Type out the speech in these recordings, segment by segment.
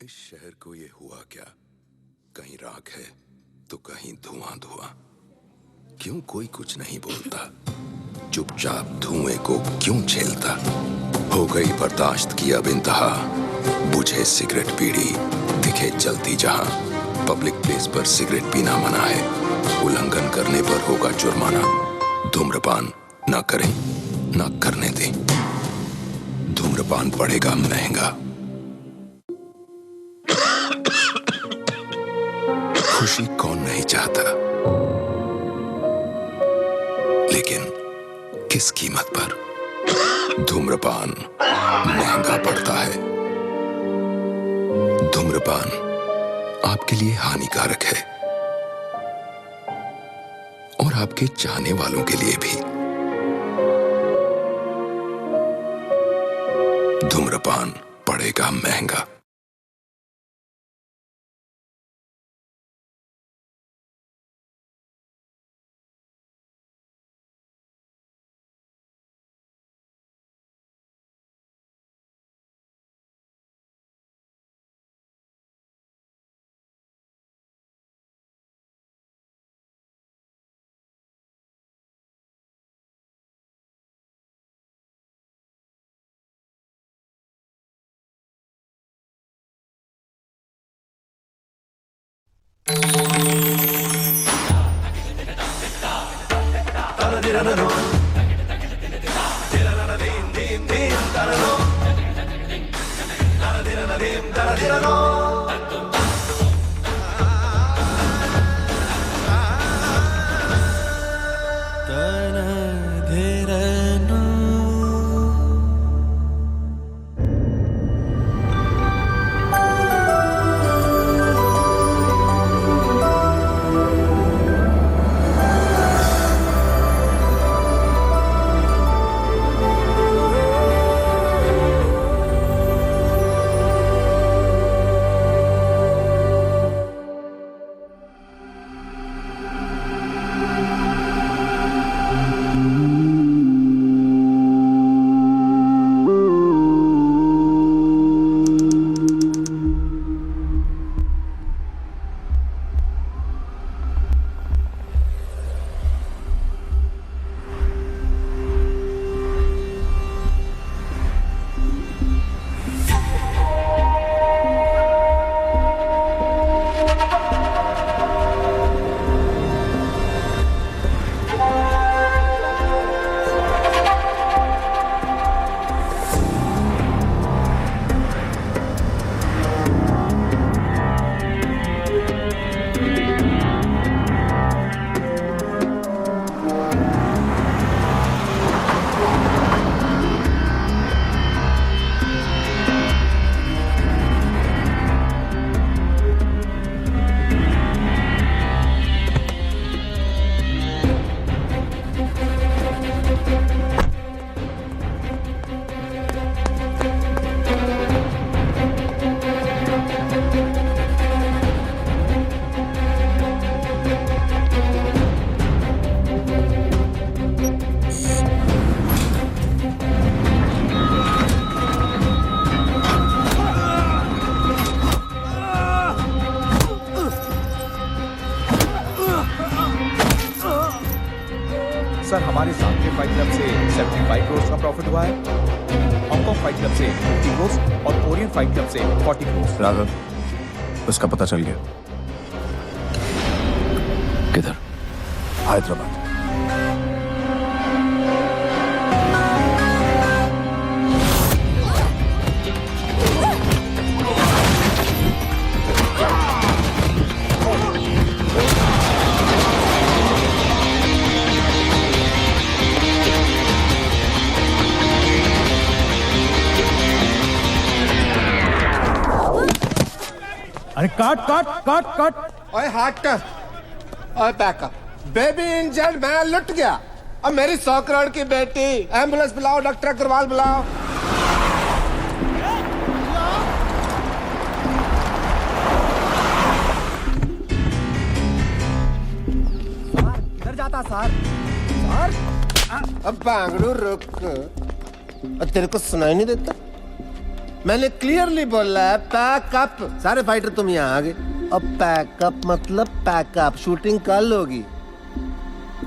इस शहर को ये हुआ क्या? कहीं राख है तो कहीं धुआं धुआं। क्यों कोई कुछ नहीं बोलता? चुपचाप धुएं को क्यों झेलता? हो गई बर्दाश्त की अब इंतहा। बुझे सिगरेट बीड़ी दिखे जलती जहां। पब्लिक प्लेस पर सिगरेट पीना मना है, उल्लंघन करने पर होगा जुर्माना। धूम्रपान ना करें, ना करने दें। धूम्रपान पड़ेगा महंगा। खुशी कौन नहीं चाहता, लेकिन किस कीमत पर? धूम्रपान महंगा पड़ता है। धूम्रपान आपके लिए हानिकारक है और आपके चाहने वालों के लिए भी। धूम्रपान पड़ेगा महंगा। सर, हमारे सामने फाइट क्लब से 75 करोड़ का प्रॉफिट हुआ है, हांगकांग फाइट क्लब से 50 करोड़ और कोरियन फाइट क्लब से 40 करोड़। राघव, उसका पता चल गया। किधर? हैदराबाद। अरे काट काट काट काट। ओए हाथ कर। ओए बैकअप। बेबी इंजर्ड, मैं लुट गया। अब मेरी 100 करोड़ की बेटी। एम्बुलेंस बुलाओ, डॉक्टर अग्रवाल बुलाओ। इधर जाता सर। सर अब बांगड़ू रुक। और तेरे को सुनाई नहीं देता? मैंने क्लियरली बोला है पैकअप। सारे फाइटर तुम यहाँ आ गए। अब पैकअप मतलब पैकअप, शूटिंग कल होगी।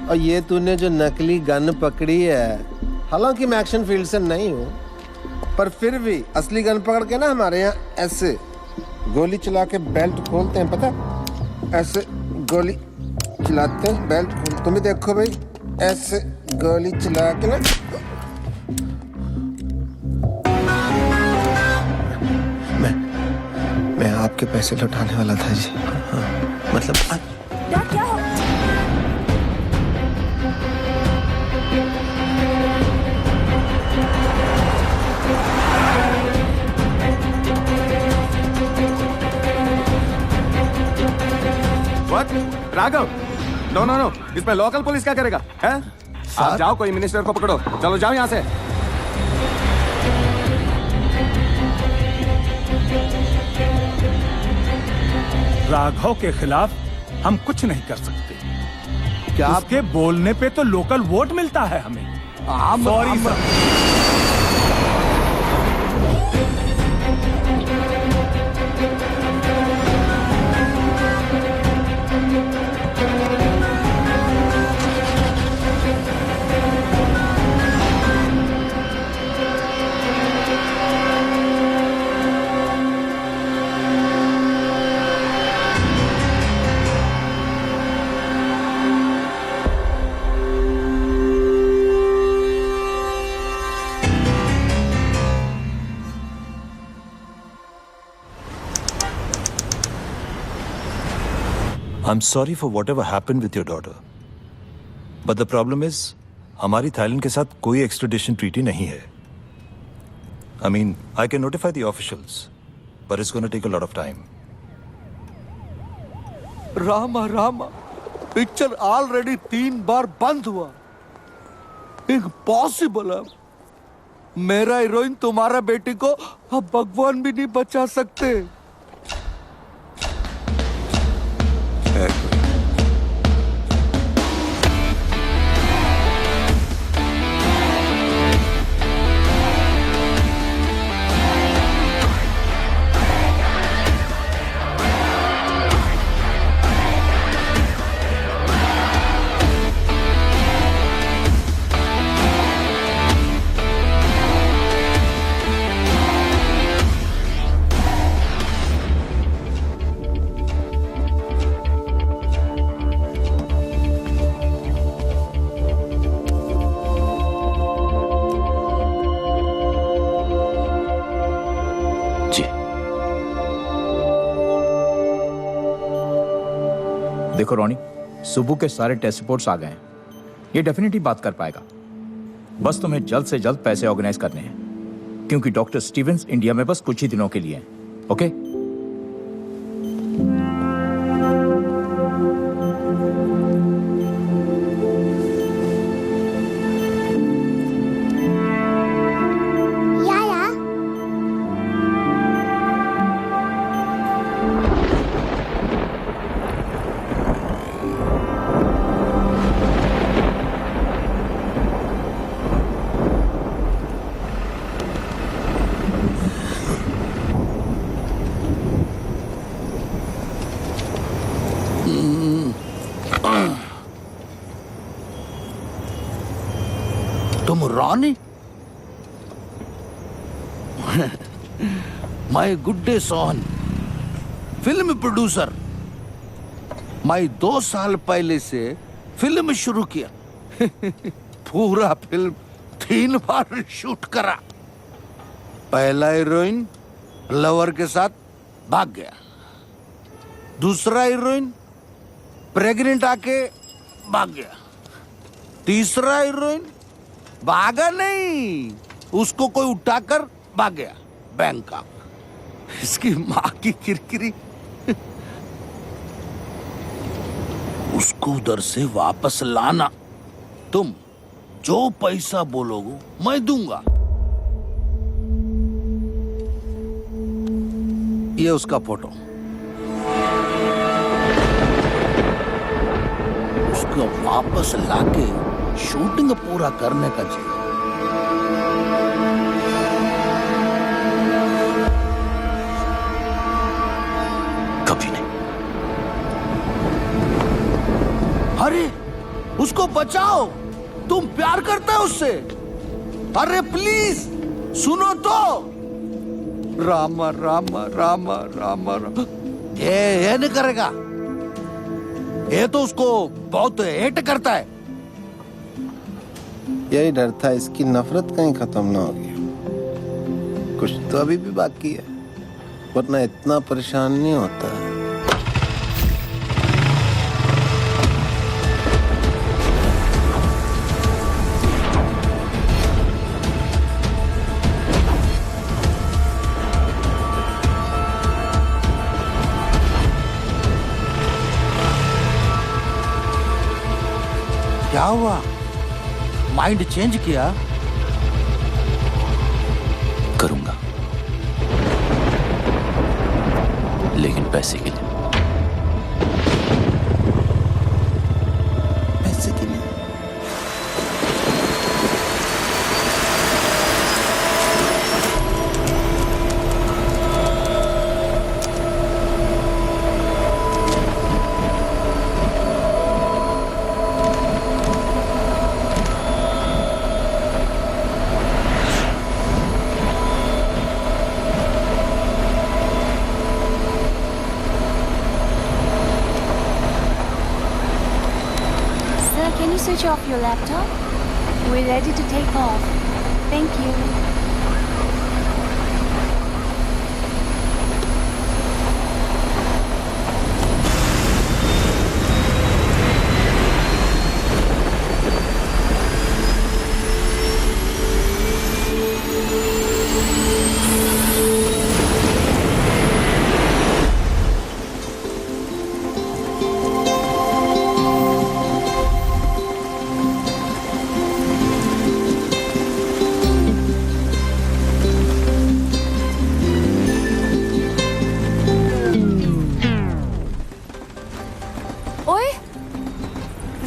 और ये तूने जो नकली गन पकड़ी है, हालांकि मैं एक्शन फील्ड से नहीं हूँ, पर फिर भी असली गन पकड़ के ना हमारे यहाँ ऐसे गोली चला के बेल्ट खोलते हैं, पता? ऐसे गोली चलाते हैं, बेल्ट खोल। तुम भी देखो भाई, ऐसे गोली चला के ना। मैं आपके पैसे लौटाने वाला था जी। हाँ, मतलब क्या हो? What? राघव, नो, इसमें लोकल पुलिस क्या करेगा? हैं? आप जाओ, कोई मिनिस्टर को पकड़ो। चलो जाओ यहाँ से। राघव के खिलाफ हम कुछ नहीं कर सकते। क्या उसके बोलने पे तो लोकल वोट मिलता है हमें। Sorry sir. I'm sorry for whatever happened with your daughter. But the problem is, हमारी थाईलैंड के साथ कोई extradition treaty नहीं है. I mean, I can notify the officials, but it's going to take a lot of time. Rama picture already 3 बार बंद हुआ। Impossible है। मेरा हीरोइन तुम्हारा बेटी को अब भगवान भी नहीं बचा सकते। देखो रोनी, सुबह के सारे टेस्ट रिपोर्ट्स आ गए हैं। ये डेफिनेटली बात कर पाएगा। बस तुम्हें जल्द से जल्द पैसे ऑर्गेनाइज करने हैं, क्योंकि डॉक्टर स्टीवंस इंडिया में बस कुछ ही दिनों के लिए हैं। ओके? तुम Rani? My good day Sohan, film producer. मैं 2 साल पहले से फिल्म शुरू किया। पूरा फिल्म 3 बार शूट करा। पहला हीरोइन लवर के साथ भाग गया। दूसरा हीरोइन प्रेग्नेंट आके भाग गया। तीसरा हीरोइन भागा नहीं, उसको कोई उठाकर भाग गया बैंकॉक। इसकी माँ की किरकिरी। उसको उधर से वापस लाना। तुम जो पैसा बोलोगे मैं दूंगा। ये उसका फोटो। उसको वापस लाके शूटिंग पूरा करने का चाहिए। बचाओ, तुम प्यार करते हो उससे? अरे प्लीज सुनो तो। रामा रामा रामा रामा रामा। ये नहीं करेगा, ये तो उसको बहुत हेट करता है। यही डर था इसकी नफरत कहीं खत्म ना होगी। कुछ तो अभी भी बाकी है, वरना इतना परेशान नहीं होता है। क्या हुआ? माइंड चेंज किया? करूंगा, लेकिन पैसे के लिए। पैसे के लिए? Can you switch off your laptop? We're ready to take off. Thank you.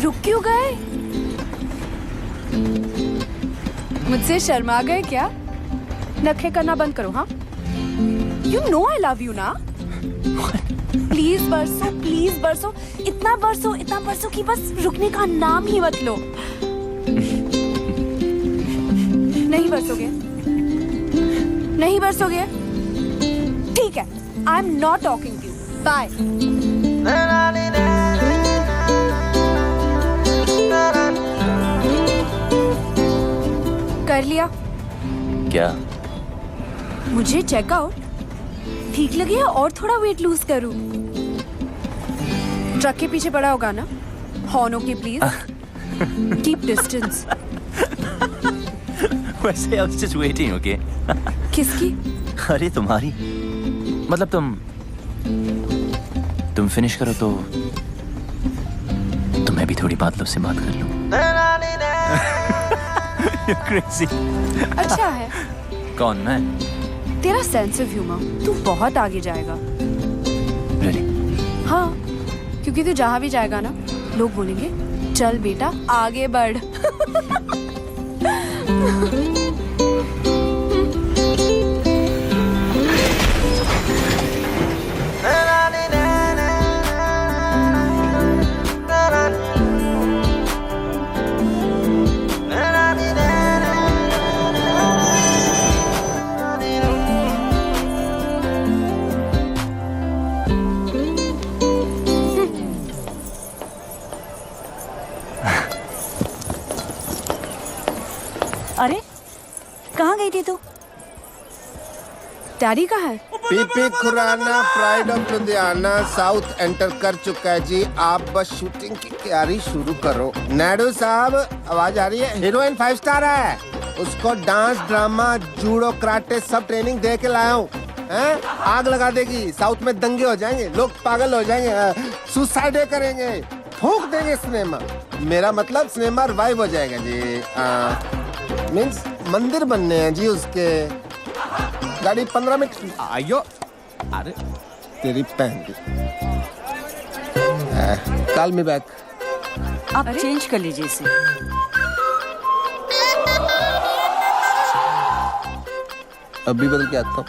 रुक क्यों गए? मुझसे शर्मा गए क्या? नखरे करना बंद करो। हाँ, you know I love you ना। प्लीज बरसो, इतना बरसो कि बस रुकने का नाम ही मत लो। नहीं बरसोगे? ठीक है, I am not talking to you. Bye. कर लिया क्या? मुझे चेकआउट ठीक लगे या और थोड़ा वेट लूज करूं? ट्रक के पीछे पड़ा होगा ना? Horn okay please. Keep distance. वैसे I was just waiting, okay? किसकी? अरे तुम्हारी। मतलब तुम फिनिश करो तो मैं भी थोड़ी बात से बात कर लूं। You're crazy. अच्छा है। कौन, मैं? तेरा सेंस ऑफ ह्यूमर, तू बहुत आगे जाएगा। Really? हाँ, क्योंकि तू जहाँ भी जाएगा ना, लोग बोलेंगे चल बेटा आगे बढ़। अरे कहाँ गई थी तू? डैडी कहाँ है? P P Khurana pride of Ludhiana south enter कर चुका है जी। आप बस शूटिंग की तैयारी शुरू करो। नायडू साहब आवाज आ रही है? हीरोइन 5 स्टार है, उसको डांस ड्रामा जूडो कराटे सब ट्रेनिंग दे के लाया हूँ। आग लगा देगी, साउथ में दंगे हो जाएंगे, लोग पागल हो जाएंगे, सुसाइड करेंगे, फूंक देंगे सिनेमा। मेरा मतलब सिनेमा रिवाइव हो जाएगा जी। मीन्स मंदिर बनने हैं जी उसके। गाड़ी 15 मिनट। आयो, अरे तेरी पहन की। Call me back. आप चेंज कर लीजिए इसे। अभी बदल के आता हूँ।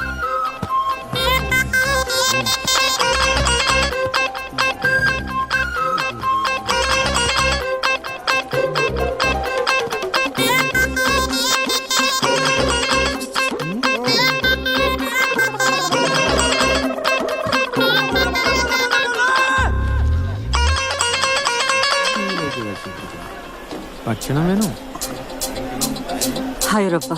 अर्चना मेनू। हाय रब्बा।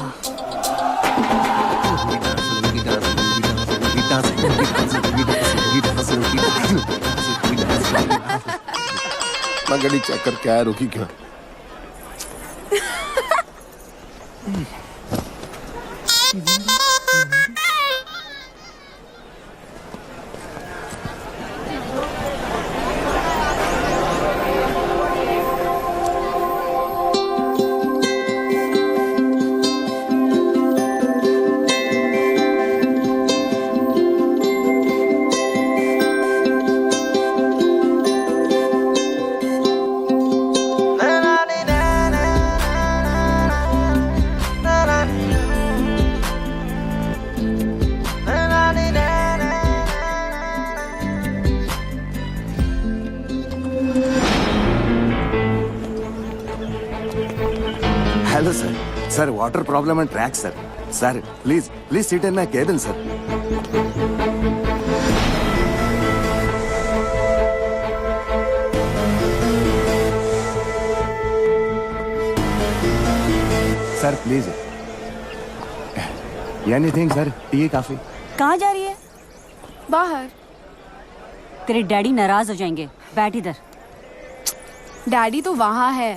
मैं गाड़ी चेक करके आया, रुकी क्यों? Hello sir, sir water problem and track sir. Sir please please seat in my cabin sir. Sir please anything sir, T काफी। कहाँ जा रही है? बाहर। तेरे डैडी नाराज हो जाएंगे, बैठ इधर। डैडी तो वहाँ है।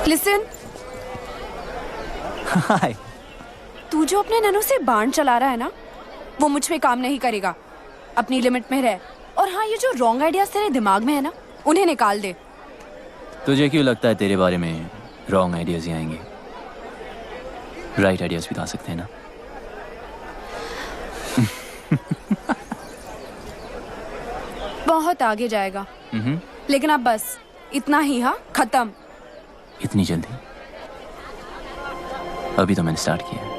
लिसन, हाय। तू जो अपने ननू से बाण चला रहा है ना, वो मुझ पे काम नहीं करेगा। अपनी लिमिट में रह। और हाँ, ये जो रॉन्ग आइडियाज तेरे दिमाग में है ना, उन्हें निकाल दे। तुझे क्यों लगता है तेरे बारे में रॉन्ग आइडियाज ही आएंगे? राइट आइडियाज भी तो आ सकते हैं ना। बहुत आगे जाएगा। लेकिन अब बस इतना ही। हाँ, खत्म। इतनी जल्दी? अभी तो मैंने स्टार्ट किया है।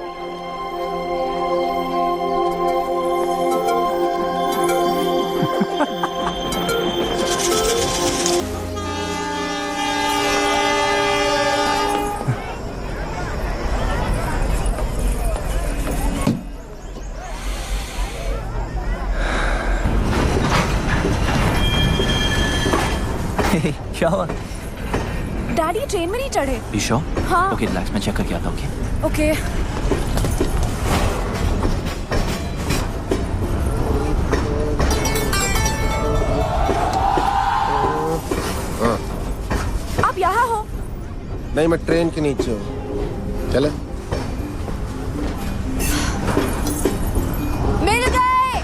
क्या हुआ? डैडी ट्रेन में नहीं चढ़े। You sure? हाँ। ओके रिलैक्स, मैं चेक करके आता हूँ। ओके। आप यहाँ हो? नहीं, मैं ट्रेन के नीचे हूँ। चले? मिल गए।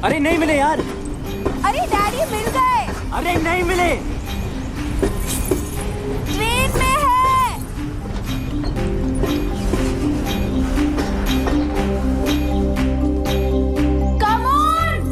अरे नहीं मिले यार। अरे डैडी मिल गए। अरे नहीं मिले। ट्रेन में है। Come on!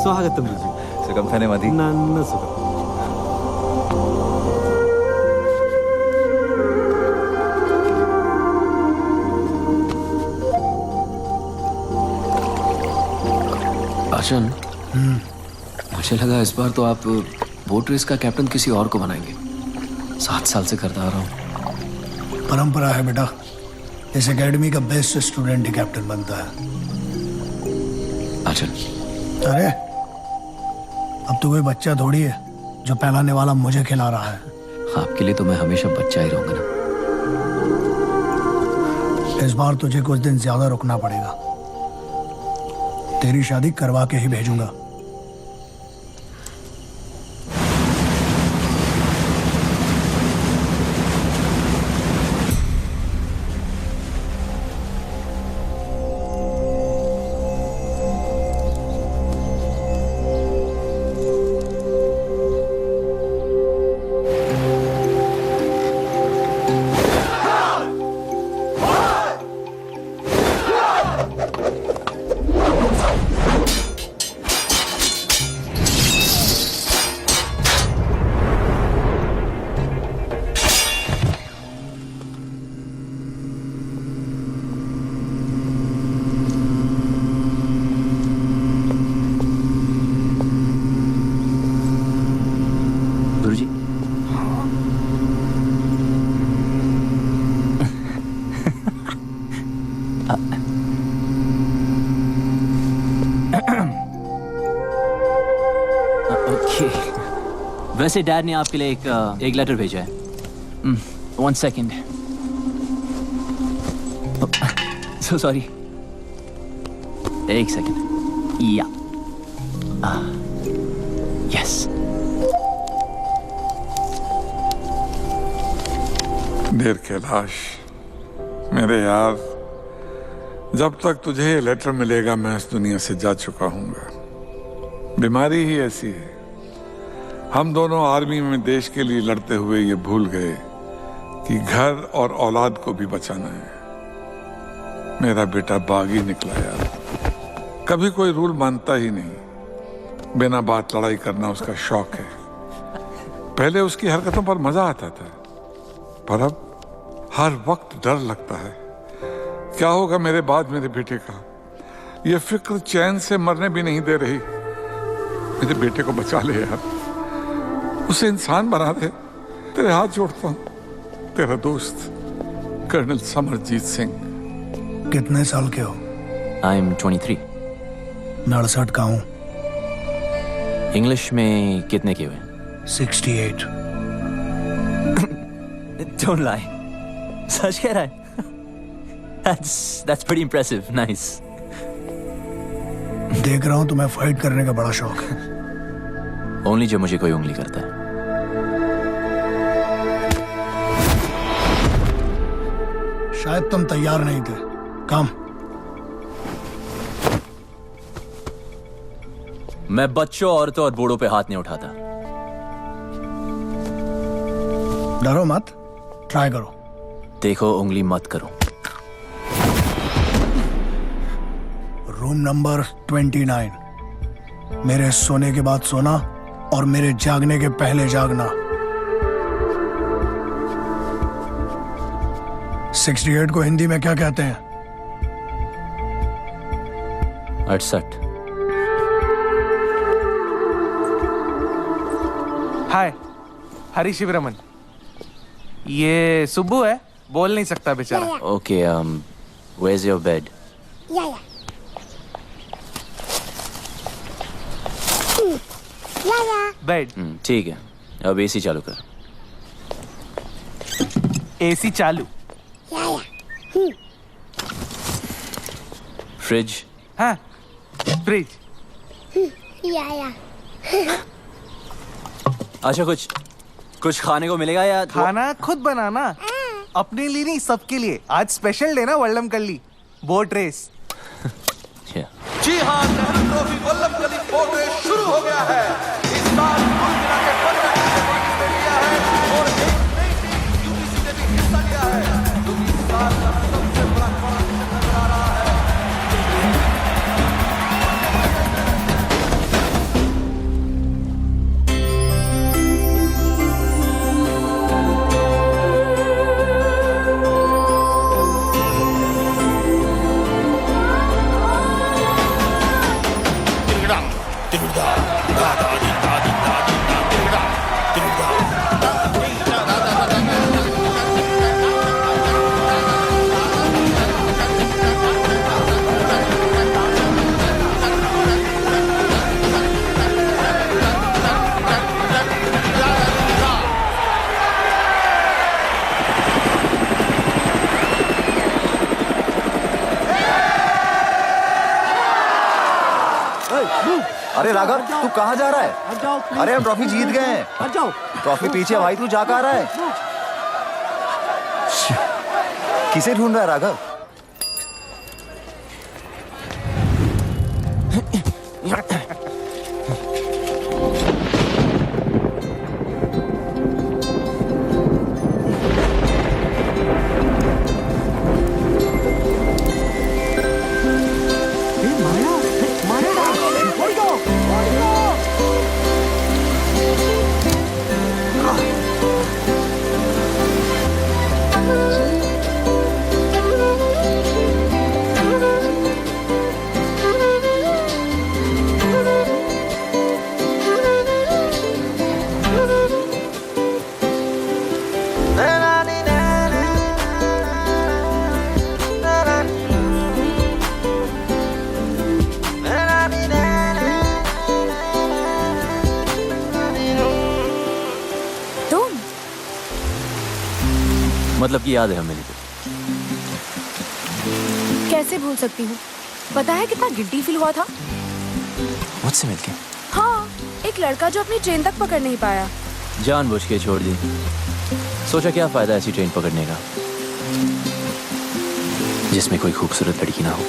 स्वागतम रुजु. Sugam Thanemadi. Nanna sugam. आशन, मुझे लगा इस बार तो आप बोट रेस का कैप्टन किसी और को बनाएंगे. 7 साल से करता आ रहा हूँ. परंपरा है बेटा. इस एकेडमी का बेस्ट स्टूडेंट ही कैप्टन बनता है. आचल. अरे अब तो कोई बच्चा थोड़ी है जो पहलाने वाला मुझे खिला रहा है. आपके लिए तो मैं हमेशा बच्चा ही रहूंगा ना। इस बार तुझे कुछ दिन ज्यादा रुकना पड़ेगा। तेरी शादी करवा के ही भेजूंगा। गुरुजी, ओके। वैसे डैड ने आपके लिए एक लेटर भेजा है। 1 सेकेंड। So sorry. 1 सेकेंड। या यस। देर कैलाश, मेरे यार, जब तक तुझे ये लेटर मिलेगा मैं इस दुनिया से जा चुका हूँगा। बीमारी ही ऐसी है। हम दोनों आर्मी में देश के लिए लड़ते हुए ये भूल गए कि घर और औलाद को भी बचाना है। मेरा बेटा बागी निकला यार, कभी कोई रूल मानता ही नहीं। बिना बात लड़ाई करना उसका शौक है। पहले उसकी हरकतों पर मजा आता था, पर अब हर वक्त डर लगता है। क्या होगा मेरे बाद मेरे बेटे का? ये फिक्र चैन से मरने भी नहीं दे रही। मेरे बेटे को बचा ले यार, उसे इंसान बना दे। तेरे हाथ जोड़ता हूँ। तेरा दोस्त कर्नल समरजीत सिंह। कितने साल के हो? I am 23। 69 का हूँ। इंग्लिश में कितने के हुए? 68। Don't lie. सच कह रहा है? That's pretty impressive. Nice. देख रहा हूँ तुम्हें फाइट करने का बड़ा शौक है। Only जब मुझे कोई उंगली करता है। शायद तुम तैयार नहीं थे। काम। मैं बच्चों, औरतों और बूढ़ों पे हाथ नहीं उठाता। डरो मत, ट्राई करो। देखो, उंगली मत करो। Room number 29। मेरे सोने के बाद सोना और मेरे जागने के पहले जागना। 68 को हिंदी में क्या कहते हैं? 68। हाय, हरी शिवरमन। ये सुब्बू है, बोल नहीं सकता बेचारा। Okay, where's your bed? Bed. ठीक है, अब एसी चालू कर। एसी चालू। फ्रिज। हाँ, फ्रिज। अच्छा, कुछ खाने को मिलेगा या खाना खुद बनाना? अपने लिए नहीं, सबके लिए। आज स्पेशल डे ना वल्लम कल्ली बोट रेस। जी हाँ, नेहरू ट्रॉफी वल्लभ कली बोट रेस शुरू हो गया है। इस साल कुल मिला के 15 टीमों ने हिस्सा लिया है और एक नई टीम यूपीसी ने भी हिस्सा लिया है, जो कि इस साल का सबसे बड़ा कॉम्पिटिशन नजर आ रहा है। अरे राघव, तू कहाँ जा रहा है? अरे हम ट्रॉफी जीत गए हैं। ट्रॉफी पीछे भाई, तू जा कहाँ रहा है? किसे ढूंढ रहा है राघव? मतलब कि याद है हमें तो। कैसे भूल सकती हूँ? पता है कितना गिल्टी फील हुआ था? मुझसे मिलके? हाँ, एक लड़का जो अपनी ट्रेन तक पकड़ नहीं पाया। जानबूझ के छोड़ दी। सोचा क्या फायदा ऐसी ट्रेन पकड़ने का जिसमें कोई खूबसूरत लड़की ना हो।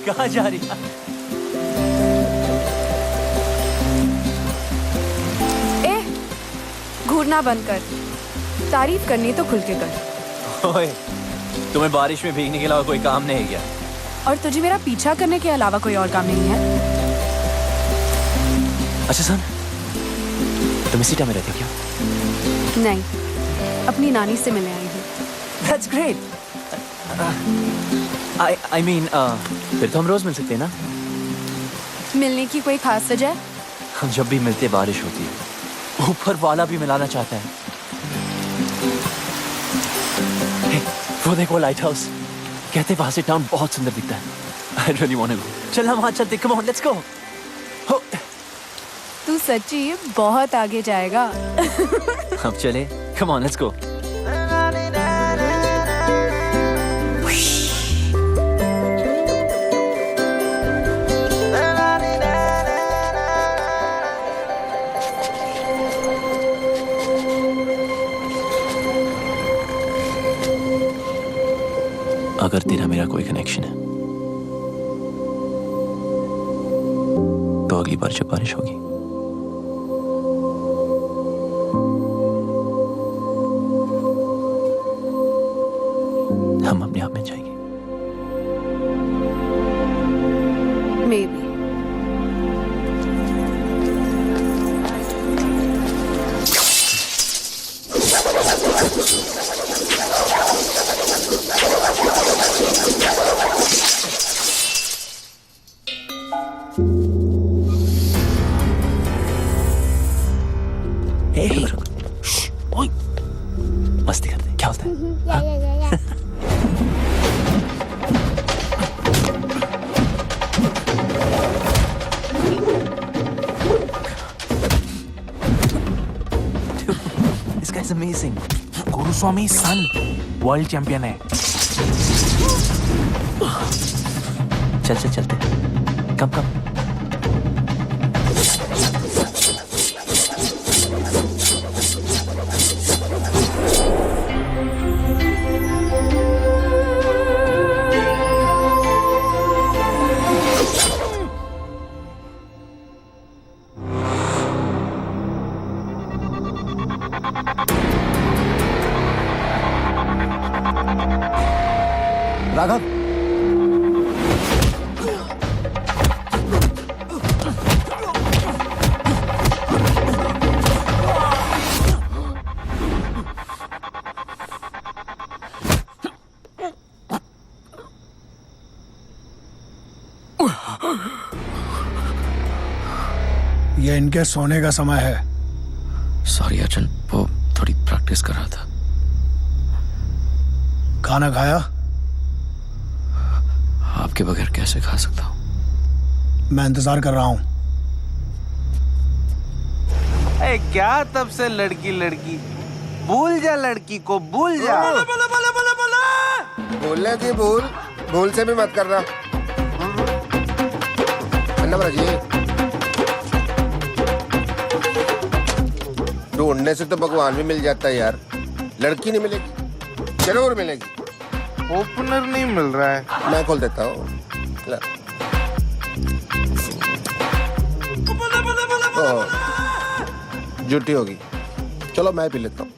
कहाँ जा रही है? घूरना बंद कर। तारीफ करनी तो खुल के कर। ओए, तुम्हें बारिश में भीगने के अलावा कोई काम नहीं है क्या? और तुझे मेरा पीछा करने के अलावा कोई और काम नहीं है? अच्छा सुन, तुम इसी टाइम में रहते हो क्या? नहीं, अपनी नानी से मिलने आई हूँ। That's great. I mean, फिर तो हम रोज मिल सकते हैं ना? मिलने की कोई खास वजह? हम जब भी मिलते बारिश होती है, ऊपर वाला भी मिलाना चाहता है। Hey, वो देखो लाइट हाउस। कहते वहां से टाउन बहुत सुंदर दिखता है। I really want to go. चल हम वहां चलते। Come on, let's go. तू सच्ची बहुत आगे जाएगा। अब चले। Come on, let's go. अगर तेरा मेरा कोई कनेक्शन है तो अगली बार जब बारिश होगी हम अपने आप में जाएंगे। Maybe. मस्ती करते हैं, क्या होता है? This guy's amazing. Guruswamy son world champion है। चलते कम राघव, ये इनके सोने का समय है। सॉरी अर्जुन, वो थोड़ी प्रैक्टिस कर रहा था। खाना खाया? आपके बगैर कैसे खा सकता हूँ? मैं इंतजार कर रहा हूँ। क्या तब से लड़की भूल जा लड़की को, भूल जा। बोलने की भूल से भी मत करना। नंबर जी, ढूंढने से तो भगवान भी मिल जाता है यार, लड़की नहीं मिलेगी, जरूर मिलेगी। ओपनर नहीं मिल रहा है। मैं खोल देता हूँ। झूठी होगी, चलो मैं पी लेता हूँ।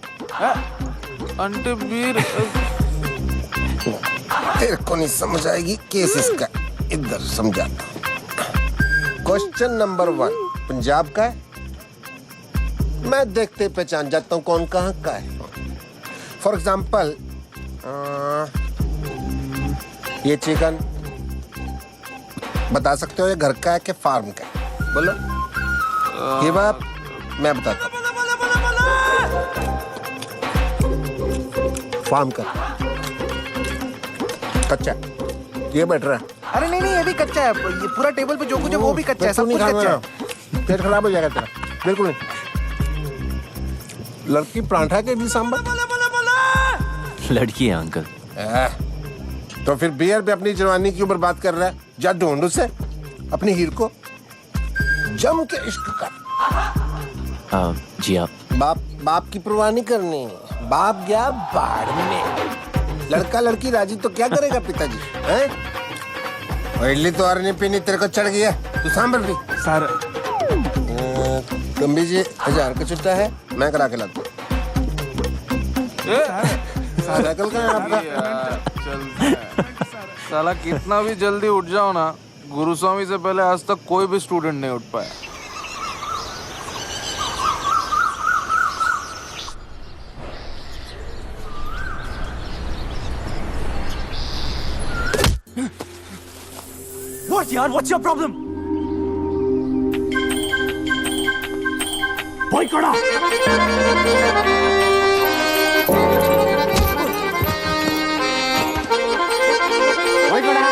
अंटे बीर तेरे को नहीं समझ आएगी, केस इसका इधर समझाता हूँ। क्वेश्चन नंबर 1 पंजाब का है। मैं देखते पहचान जाता हूँ कौन कहाँ का है। फॉर एग्जाम्पल ये चिकन बता सकते हो ये घर का है कि फार्म का है? बोलो। ये बात मैं बताता हूँ, फार्म का कच्चा, ये बैठ रहा है। अरे नहीं ये भी कच्चा है, ये पूरा टेबल पे जो कुछ है वो भी कच्चा है, सब कुछ कच्चा है। पेट खराब हो जाएगा तेरा, बिल्कुल नहीं। लड़की परांठा के भी सांबर, लड़की है अंकल। तो फिर बियर पे अपनी जवानी क्यों बर्बाद कर रहा है? जा ढूंढ उसे, अपनी हीर को जम के इश्क कर। जी आप बाप की परवाह नहीं करनी, बाप गया बाढ़ में। लड़का लड़की राजी तो क्या करेगा पिताजी, हैं? इडली तो और नहीं पीनी, तेरे को चढ़ गया, तू सांभर भी। सर कम्बी जी 1000 का छुट्टा है, मैं करा के लाता हूँ। साइकिल का है आपका? साला कितना भी जल्दी उठ जाओ ना, गुरुस्वामी से पहले आज तक कोई भी स्टूडेंट नहीं उठ पाया। What यार? What's your problem? भाई कड़ा। भाई कड़ा।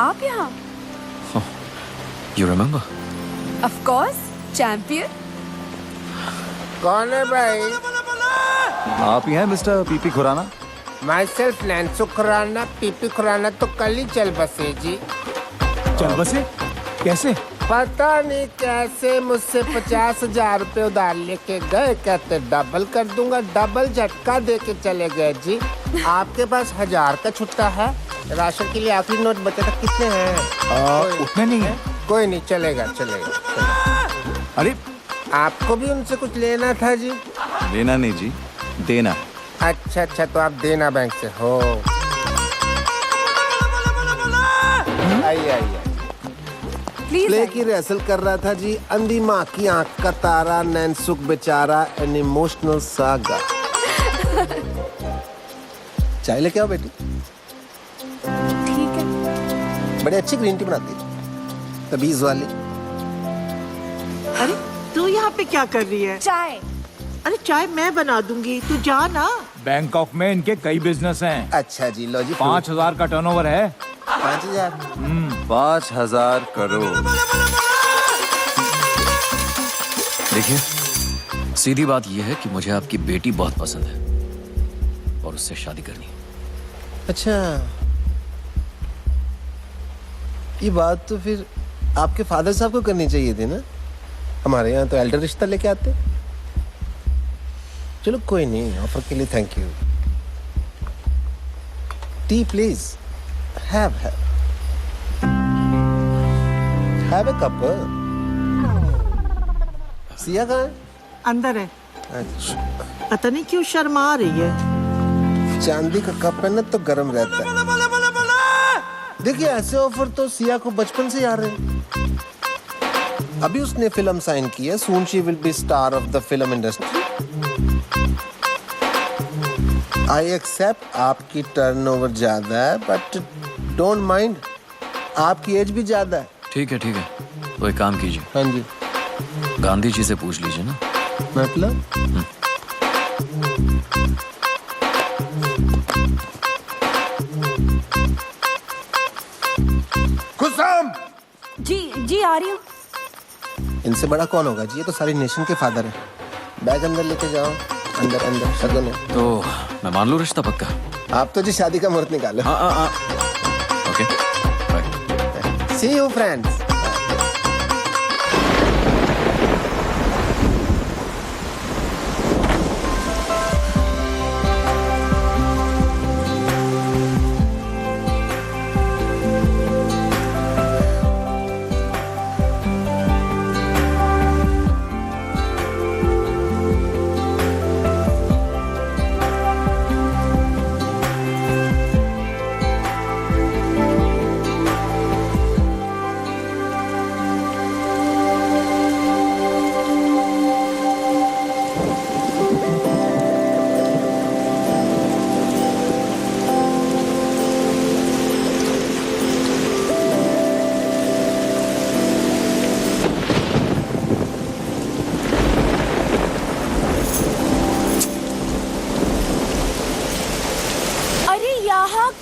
आप यहाँ? You remember? Of course, champion. कौन है भाई? आप ही हैं मिस्टर पीपी खुराना? Myself नैन्सो खुराना, पीपी खुराना तो कल ही चल बसे जी। चल बसे? कैसे? पता नहीं कैसे, मुझसे 50,000 रुपए उधार लेके गए, कहते डबल कर दूंगा, डबल झटका दे के चले गए जी। आपके पास 1000 का छुट्टा है? राशन के लिए आखिरी नोट बचे था, कितने हैं? उतने नहीं है। कोई नहीं, चलेगा चलेगा। अरे आपको भी उनसे कुछ लेना था जी? लेना नहीं जी, देना। अच्छा अच्छा, तो आप देना बैंक से हो। आइए प्ले की रिहर्सल कर रहा था जी, अंधी माँ की आंख का तारा, नैनसुख बेचारा, एन इमोशनल सागा। चाय लेके आओ बेटी। ठीक है। बड़ी अच्छी ग्रीन टी बनाती है, तबीज वाली। अरे तू यहाँ पे क्या कर रही है? चाय। अरे चाय मैं बना दूंगी, तू जा ना। बैंकॉक में इनके कई बिजनेस हैं। अच्छा जी, लो जी। 5,000 का टर्नओवर है। 5,000? 5,000 करोड़। देखिए, सीधी बात यह है कि मुझे आपकी बेटी बहुत पसंद है और उससे शादी करनी है। अच्छा, ये बात तो फिर आपके फादर साहब को करनी चाहिए थी ना। हमारे यहाँ तो एल्डर रिश्ता लेके आते। चलो कोई नहीं, ऑफर के लिए thank you. T please. Have a cup. Siya कहाँ है? अंदर है। अच्छा, पता नहीं क्यों शर्मा रही है। चांदी का कप है ना तो गर्म रहता है। देखिए, ऐसे ऑफर तो सिया को बचपन से आ रहे हैं। अभी उसने फिल्म साइन की है। Soon she will be star of the film industry. I accept आपकी टर्नओवर ज्यादा है, बट डोंट माइंड, आपकी एज भी ज्यादा है। ठीक है तो एक काम कीजिए। हाँ जी। गांधी जी से पूछ लीजिए ना। मतलब? खुशाम। जी आ रही हूँ। इनसे बड़ा कौन होगा जी? ये तो सारी नेशन के फादर है। बैग अंदर लेके जाओ। अंदर शगुन है। तो मैं मान लूं रिश्ता पक्का? आप तो जी शादी का मुहूर्त निकालो। हाँ। Okay, see you friends.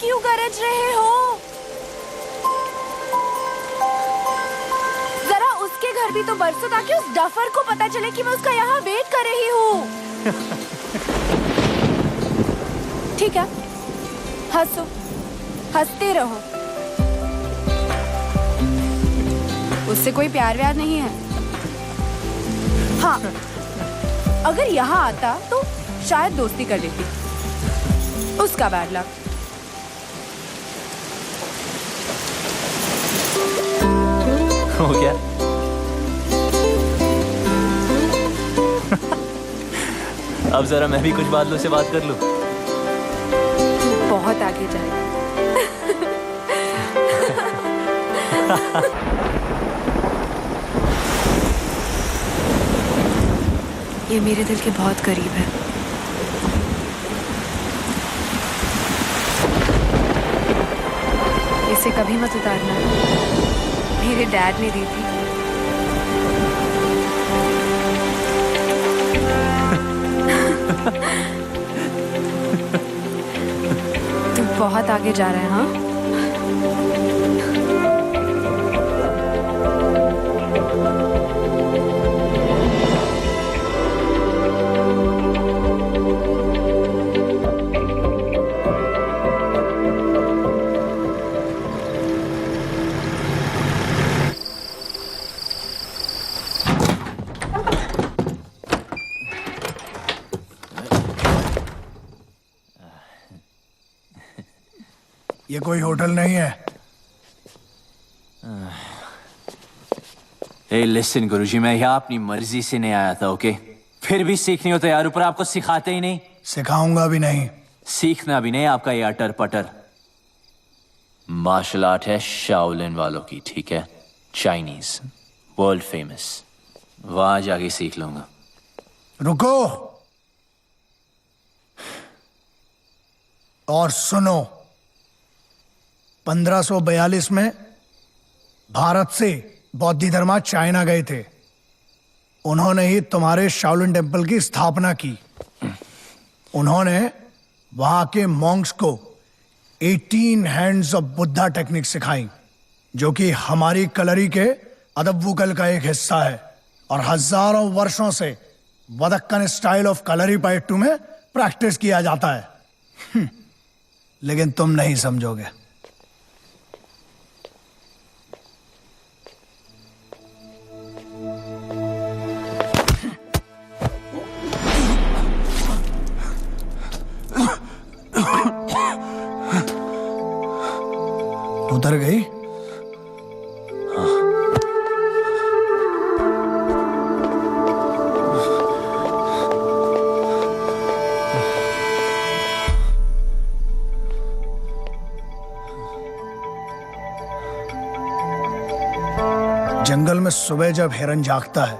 क्यों गरज रहे हो? जरा उसके घर भी तो बरसो ताकि उस डफर को पता चले कि मैं उसका यहाँ वेट कर रही हूँ। ठीक है, हंसो, हंसते रहो। उससे कोई प्यार व्यार नहीं है। हाँ, अगर यहाँ आता तो शायद दोस्ती कर लेती। उसका बैड लक। हो गया। अब जरा मैं भी कुछ बादलों से बात कर लूं। बहुत आगे जाए। ये मेरे दिल के बहुत करीब है। इसे कभी मत उतारना, मेरे डैड ने दी थी। तू बहुत आगे जा रहा है। हाँ, ये कोई होटल नहीं है। Hey, listen, गुरुजी, मैं यहाँ अपनी मर्जी से नहीं आया था, ओके? फिर भी सीखनी हो तो यार, ऊपर आपको सिखाते ही नहीं। सिखाऊंगा भी नहीं। सीखना भी नहीं आपका ये अटर पटर। मार्शल आर्ट है शाओलिन वालों की, ठीक है? Chinese, world famous. वहां जाके सीख लूंगा। रुको और सुनो। 1542 में भारत से बौद्ध धर्मा चाइना गए थे। उन्होंने ही तुम्हारे शाओलिन टेम्पल की स्थापना की। उन्होंने वहां के मॉन्क्स को 18 हैंड्स ऑफ बुद्धा टेक्निक सिखाई, जो कि हमारी कलरी के अदब्बुकल का एक हिस्सा है और हजारों वर्षों से वदक्कन स्टाइल ऑफ कलरी पाइट्टू में प्रैक्टिस किया जाता है। लेकिन तुम नहीं समझोगे। उतर गई? जंगल में सुबह जब हिरन जागता है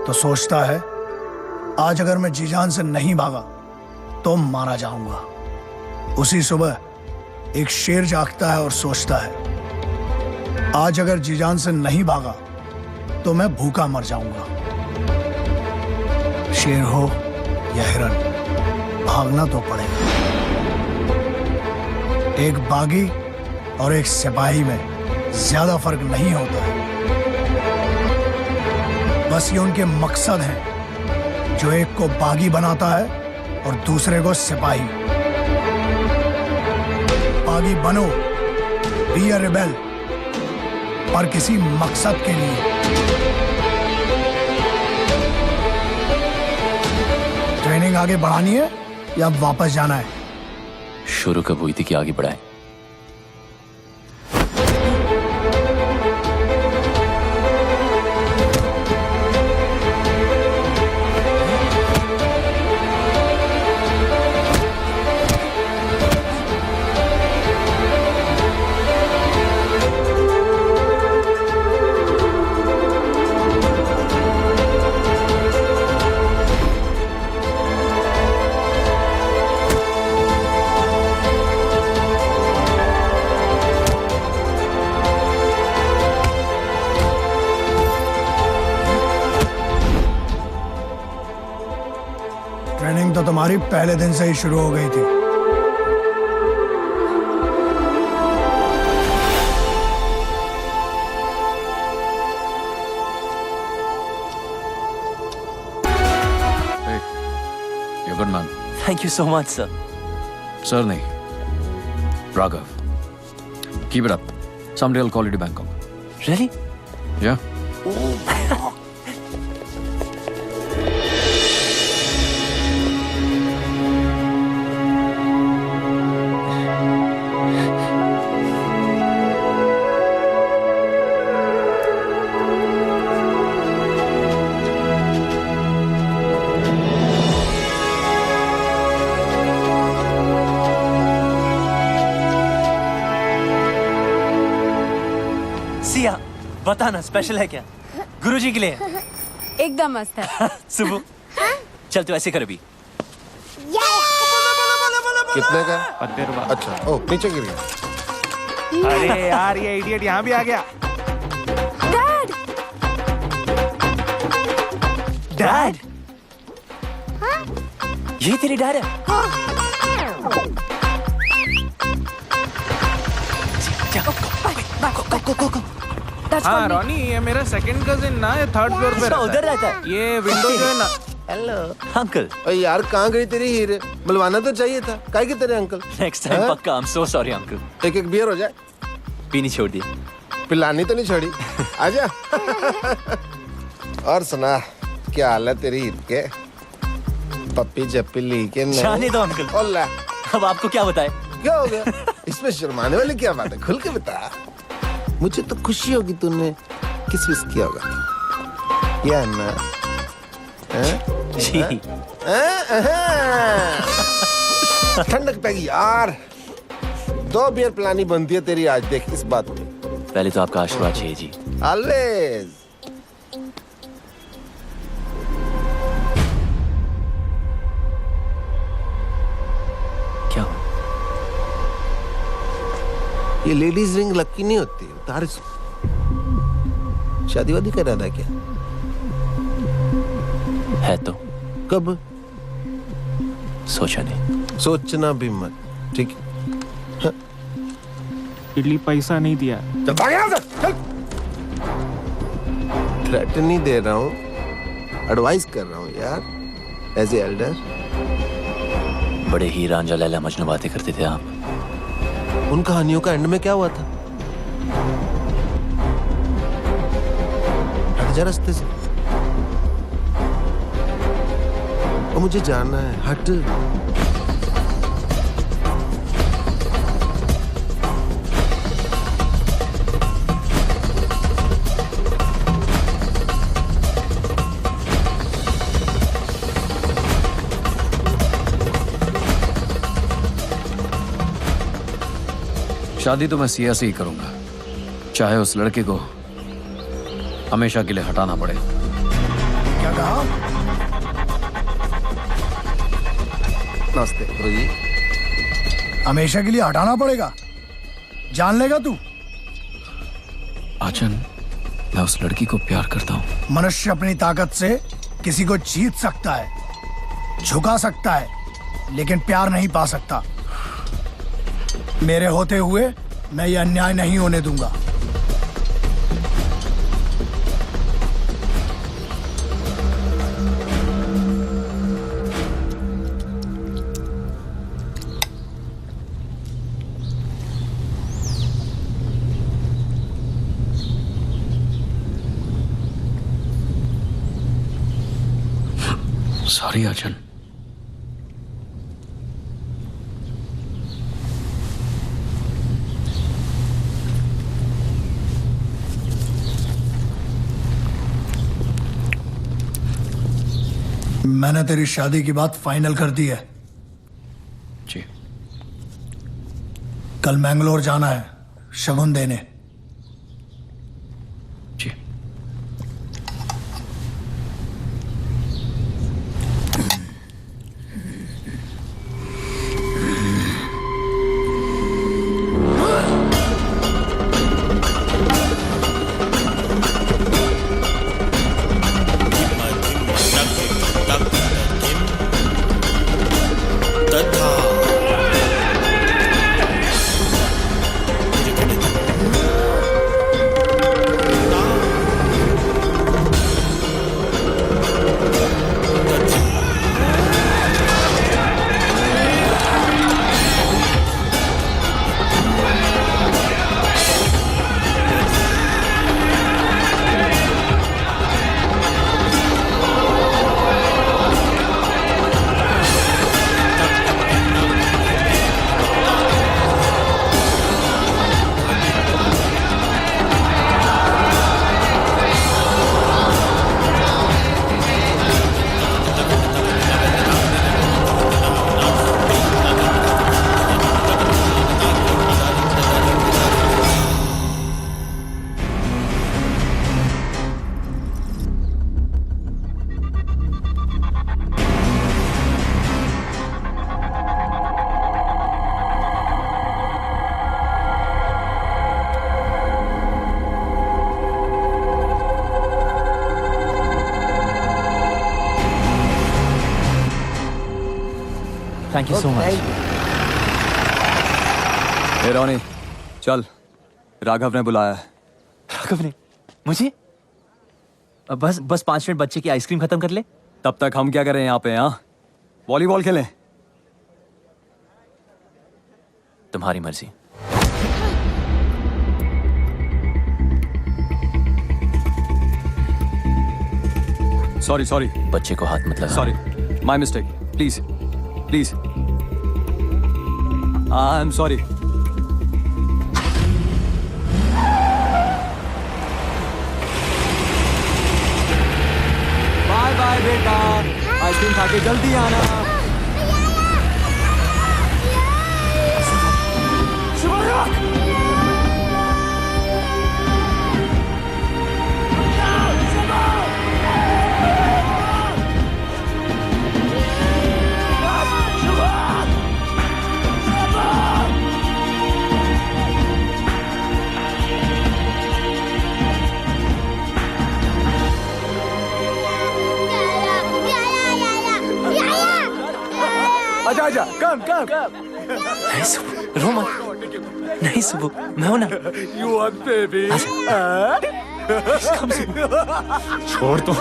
तो सोचता है, आज अगर मैं जी जान से नहीं भागा तो मारा जाऊंगा। उसी सुबह एक शेर जागता है और सोचता है, आज अगर जी जान से नहीं भागा तो मैं भूखा मर जाऊंगा। शेर हो या हिरन, भागना तो पड़ेगा। एक बागी और एक सिपाही में ज्यादा फर्क नहीं होता है। बस ये उनके मकसद हैं जो एक को बागी बनाता है और दूसरे को सिपाही। बागी बनो, बी अ रिबेल, पर किसी मकसद के लिए। ट्रेनिंग आगे बढ़ानी है या वापस जाना है? शुरू कब हुई थी कि आगे बढ़ाएं? ट्रेनिंग तो तुम्हारी पहले दिन से ही शुरू हो गई थी। You're good man. Thank you so much, sir. Sir नहीं, Raghav. Keep it up. Someday I'll call you to Bangkok. Really? Yeah. Siya, बताना स्पेशल है क्या? गुरुजी के लिए? एकदम मस्त है। सुबह चल तू ऐसे कर अभी। कितने का? 80 रुपए। अच्छा, ओ नीचे गिर गया। अरे यार, ये इडियट यहाँ भी आ गया। डैड! डैड? ये तेरी डैड है? हाँ रॉनी, ये मेरा सेकंड कजिन ना, ये थर्ड फ्लोर पे रहता है। उधर रहता है। ये विंडो जो है ना। Hello uncle. अरे यार, कहाँ गई तेरी हीरे? बुलवाना तो चाहिए था। काहे के तेरे अंकल? नेक्स्ट टाइम पक्का। I'm so sorry uncle. एक बियर हो जाए। पीनी छोड़ दी। पिलानी तो नहीं छोड़ी। आजा। और सुना, क्या हाल है तेरी ईद के? पप्पी जप्पी ली के नहीं? जाने दो अंकल। ओला। अब आपको क्या बताए? क्या हो गया? इसमें शर्माने वाली क्या बात है? खुल के बता। मुझे तो खुशी होगी तूने किस विस किया होगा। क्या ना? जी। ठंडक पैगी यार। 2 बियर पिलानी बनती है तेरी आज, देख इस बात में। पहले तो आपका आशीर्वाद चाहिए जी। ऑलवेज। क्या? ये लेडीज रिंग लकी नहीं होती। तार शादी वादी कर रहा था क्या? है तो कब? सोचा नहीं। सोचना भी मत, ठीक है? इडली पैसा नहीं दिया। चल भाग यहाँ से, चल। थ्रेट नहीं दे रहा हूँ, एडवाइस कर रहा हूँ यार, एज ए एल्डर। बड़े ही रांझा लैला मजनू बातें करते थे आप। उन कहानियों का एंड में क्या हुआ था? हट जा रास्ते से, और मुझे जाना है, हट। शादी तो मैं सिया से ही करूंगा, चाहे उस लड़के को हमेशा के लिए हटाना पड़े। क्या कहा? नमस्ते गुरुजी। हमेशा के लिए हटाना पड़ेगा? जान लेगा तू? आचन, मैं उस लड़की को प्यार करता हूँ। मनुष्य अपनी ताकत से किसी को जीत सकता है, झुका सकता है, लेकिन प्यार नहीं पा सकता। मेरे होते हुए मैं ये अन्याय नहीं होने दूंगा। सॉरी आचन। मैंने तेरी शादी की बात फाइनल कर दी है। जी। कल मैंगलोर जाना है शगुन देने। जी। Thank you so much. Hey Ronnie, चल, राघव ने बुलाया है। राघव ने मुझे? बस 5 मिनट बच्चे की आइसक्रीम खत्म कर ले। तब तक हम क्या करें यहाँ पे? हाँ, वॉलीबॉल खेलें। तुम्हारी मर्जी। सॉरी बच्चे को हाथ मत लगा। Sorry, my mistake. Please please, I am sorry. Bye bye बेटा, आइसक्रीम खा के जल्दी आना। आजा, कम कम। नहीं सुबह, रो मत। नहीं सुबह, मैं हूं ना। You want baby? कम सुबह। छोड़ दो।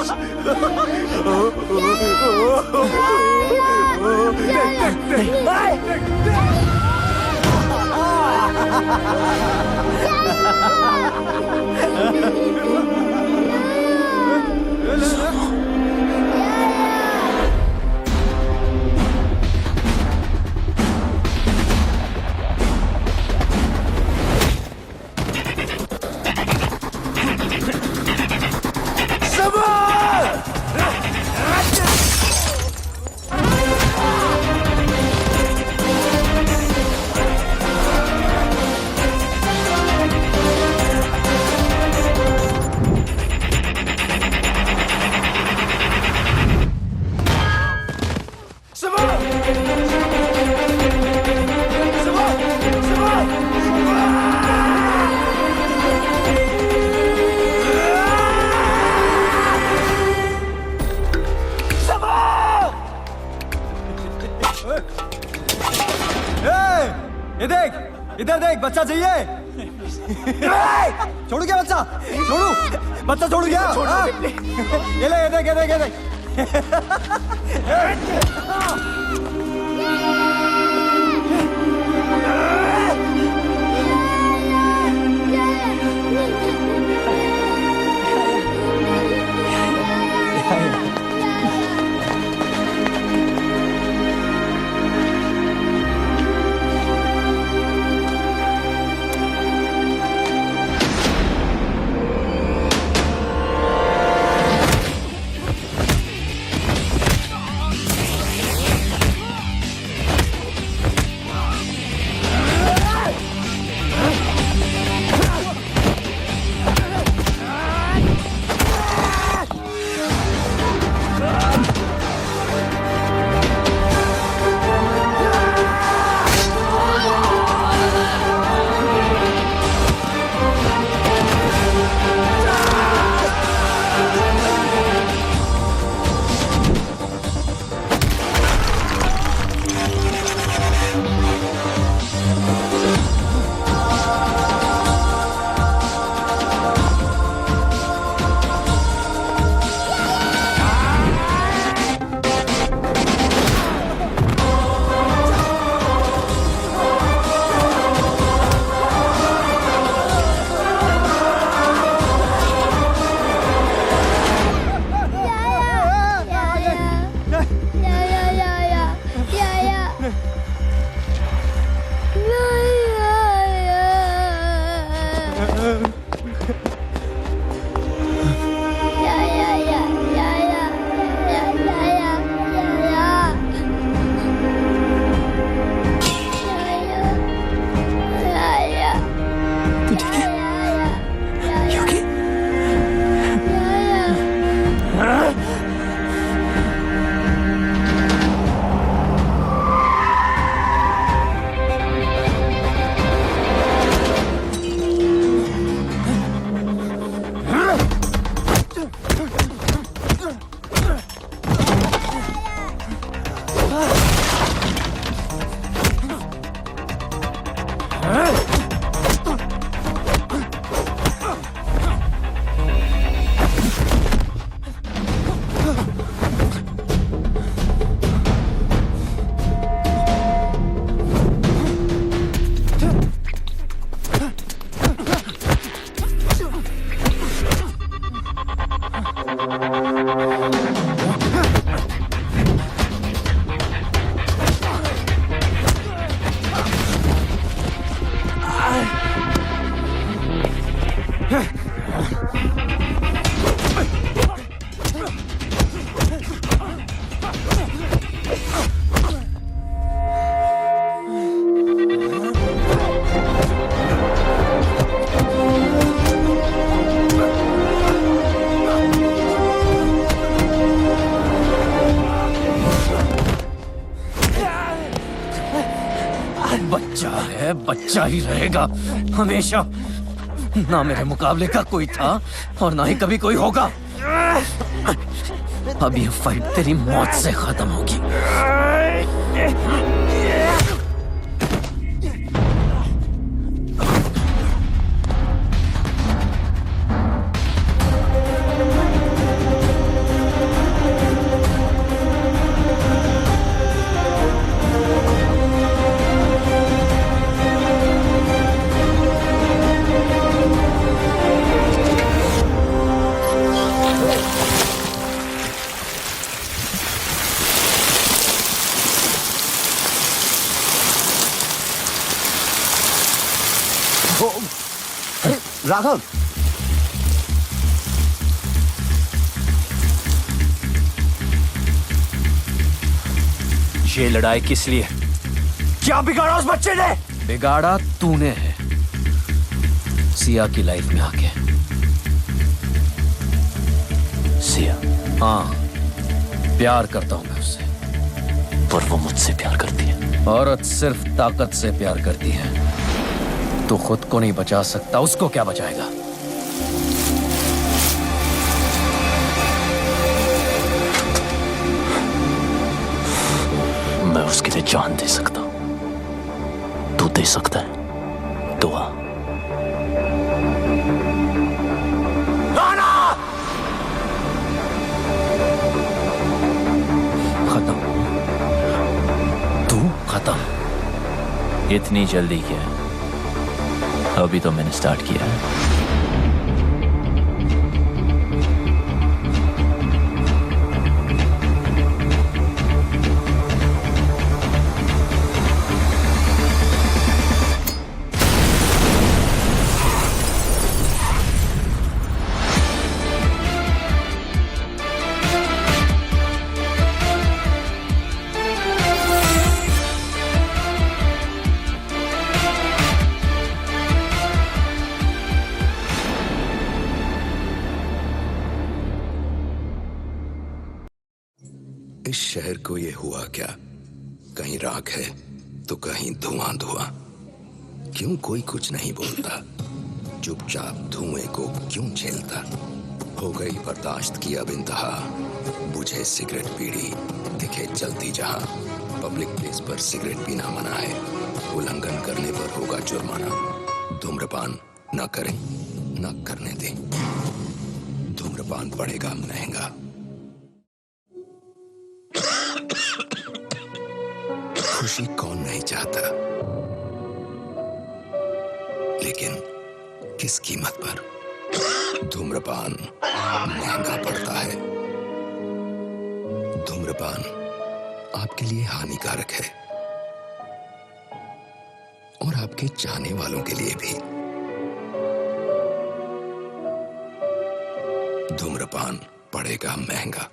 ये देख, इधर देख, बच्चा चाहिए। छोड़ू क्या बच्चा? छोड़ू, बच्चा छोड़ू क्या? हाँ? ये ले, ये देख, ये देख, ये देख। बच्चा है, बच्चा ही रहेगा हमेशा। ना मेरे मुकाबले का कोई था और ना ही कभी कोई होगा। अब ये फाइट तेरी मौत से खत्म होगी। राघव, ये लड़ाई किस लिए? क्या बिगाड़ा उस बच्चे ने? बिगाड़ा तूने है, सिया की लाइफ में आके। सिया? हाँ, प्यार करता हूं मैं उससे। पर वो मुझसे प्यार करती है। औरत सिर्फ ताकत से प्यार करती है। तो खुद को नहीं बचा सकता, उसको क्या बचाएगा? मैं उसके लिए जान दे सकता हूं। तू दे सकता है दुआ? खत्म। तू खत्म। इतनी जल्दी क्या? अभी तो मैंने स्टार्ट किया है। इस शहर को ये हुआ क्या? कहीं राख है तो कहीं धुआं धुआं। क्यों कोई कुछ नहीं बोलता? चुपचाप धुएं को क्यों झेलता? हो गई बर्दाश्त की अब इंतहा। बुझे सिगरेट बीड़ी दिखे जलती जहां। पब्लिक प्लेस पर सिगरेट पीना मना है। उल्लंघन करने पर होगा जुर्माना। धूम्रपान न करें, न करने दें। धूम्रपान पड़ेगा महंगा। खुशी कौन नहीं चाहता, लेकिन किस कीमत पर? धूम्रपान महंगा पड़ता है। धूम्रपान आपके लिए हानिकारक है और आपके चाहने वालों के लिए भी। धूम्रपान पड़ेगा महंगा।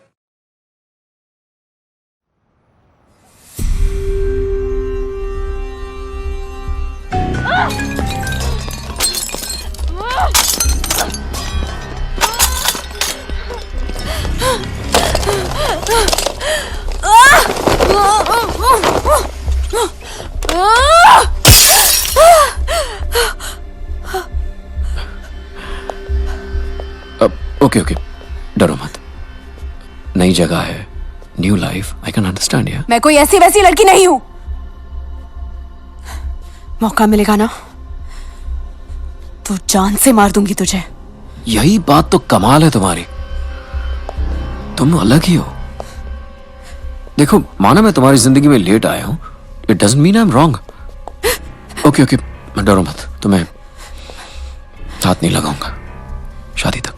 ओके ओके, डरो मत। नई जगह है, new life, I can understand यार। मैं कोई ऐसी वैसी लड़की नहीं हूं। मौका मिलेगा ना तो जान से मार दूंगी तुझे। यही बात तो कमाल है तुम्हारी, तुम अलग ही हो। देखो, माना मैं तुम्हारी जिंदगी में लेट आया हूं, it doesn't mean I am wrong. Okay okay, डरो मत, तुम्हें हाथ नहीं लगाऊंगा शादी तक।